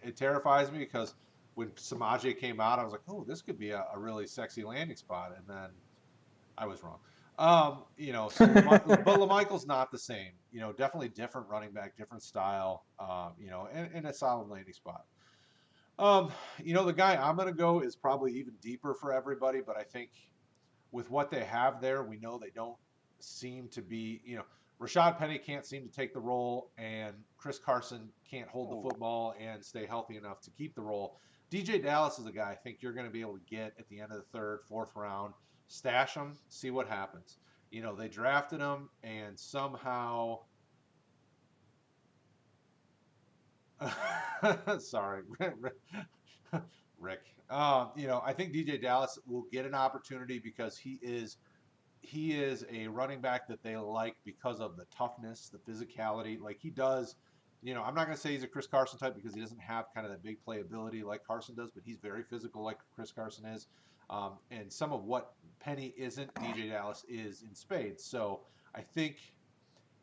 it terrifies me because when Samaje came out, I was like, oh, this could be a really sexy landing spot, and then I was wrong. So but LaMichael's not the same. Definitely different running back, different style. And a solid landing spot. The guy I'm gonna go is probably even deeper for everybody, but I think with what they have there, we know they don't seem to be. Rashad Penny can't seem to take the role, and Chris Carson can't hold the football and stay healthy enough to keep the role. DJ Dallas is a guy I think you're going to be able to get at the end of the third, fourth round, stash him, see what happens. They drafted him, and somehow. Sorry, Rick. I think DJ Dallas will get an opportunity because he is a running back that they like because of the toughness, the physicality. Like he does, I'm not going to say he's a Chris Carson type because he doesn't have kind of that big playability like Carson does, but he's very physical like Chris Carson is. And some of what Penny isn't, DJ Dallas is in spades. So I think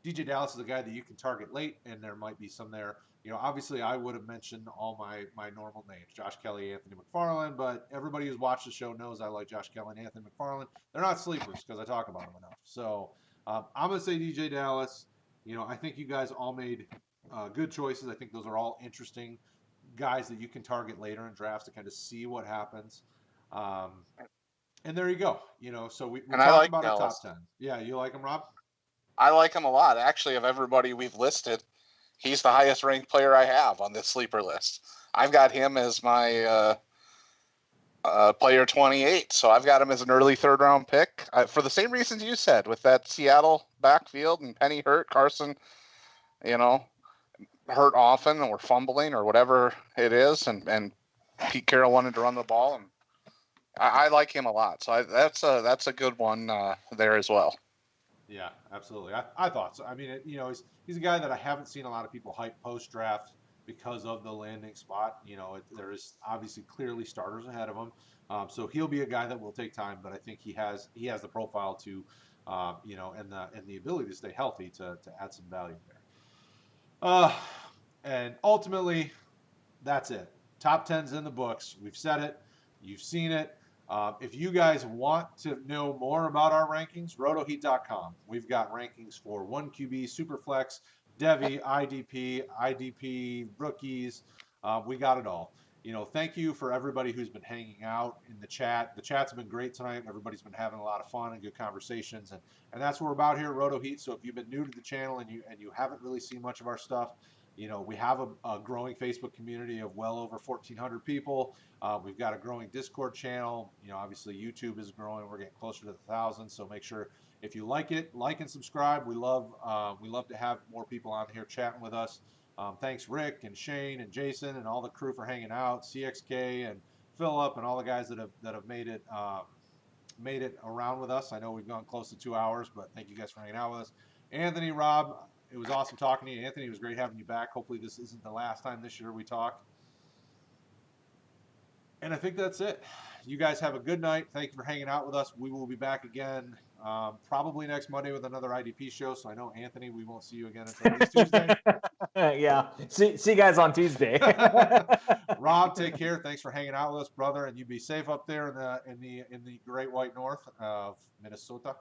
DJ Dallas is a guy that you can target late, and there might be some there. Obviously I would have mentioned all my normal names, Josh Kelly, Anthony McFarland, but everybody who's watched the show knows I like Josh Kelly and Anthony McFarland. They're not sleepers because I talk about them enough. So I'm going to say DJ Dallas. I think you guys all made good choices. I think those are all interesting guys that you can target later in drafts to kind of see what happens. And there you go. So we talked about our top 10. Yeah, you like him, Rob? I like him a lot. Actually, of everybody we've listed, he's the highest ranked player I have on this sleeper list. I've got him as my player 28, so I've got him as an early third round pick for the same reasons you said, with that Seattle backfield and Penny hurt, Carson, hurt often or fumbling or whatever it is, and Pete Carroll wanted to run the ball, and I like him a lot. So that's a good one there as well. Yeah, absolutely. I thought so. I mean, he's a guy that I haven't seen a lot of people hype post draft because of the landing spot. There is obviously clearly starters ahead of him, so he'll be a guy that will take time. But I think he has the profile to, and the ability to stay healthy to add some value there. And ultimately, that's it. Top 10's in the books. We've said it. You've seen it. If you guys want to know more about our rankings, rotoheat.com. We've got rankings for 1QB, Superflex, Devy, IDP, rookies. We got it all. Thank you for everybody who's been hanging out in the chat. The chat's been great tonight. Everybody's been having a lot of fun and good conversations, and that's what we're about here at RotoHeat. So if you've been new to the channel and you haven't really seen much of our stuff, we have a growing Facebook community of well over 1,400 people. We've got a growing Discord channel. Obviously YouTube is growing. We're getting closer to 1,000. So make sure if you like it, like and subscribe. We love to have more people on here chatting with us. Thanks Rick and Shane and Jason and all the crew for hanging out. CXK and Philip and all the guys that have made it around with us. I know we've gone close to 2 hours, but thank you guys for hanging out with us. Anthony, Rob, it was awesome talking to you. Anthony, it was great having you back. Hopefully this isn't the last time this year we talk. And I think that's it. You guys have a good night. Thank you for hanging out with us. We will be back again probably next Monday with another IDP show. So I know, Anthony, we won't see you again until next Tuesday. Yeah. See you guys on Tuesday. Rob, take care. Thanks for hanging out with us, brother. And you be safe up there in the great white north of Minnesota.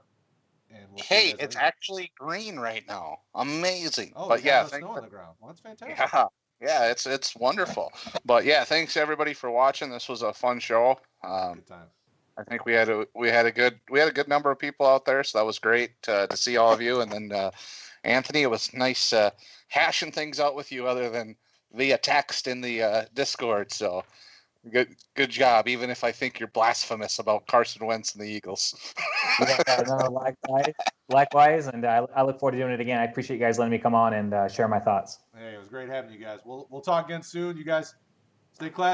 And hey, it's actually green right now. Amazing. Oh, but yeah, snow on the ground. Well, that's fantastic. Yeah, it's wonderful. But yeah, thanks everybody for watching. This was a fun show. Good time. I think we had a good number of people out there, so that was great to see all of you. And then Anthony, it was nice hashing things out with you, other than via text in the Discord. So good job, even if I think you're blasphemous about Carson Wentz and the Eagles. No, likewise, and I look forward to doing it again. I appreciate you guys letting me come on and share my thoughts. Hey, it was great having you guys. We'll talk again soon. You guys stay classy.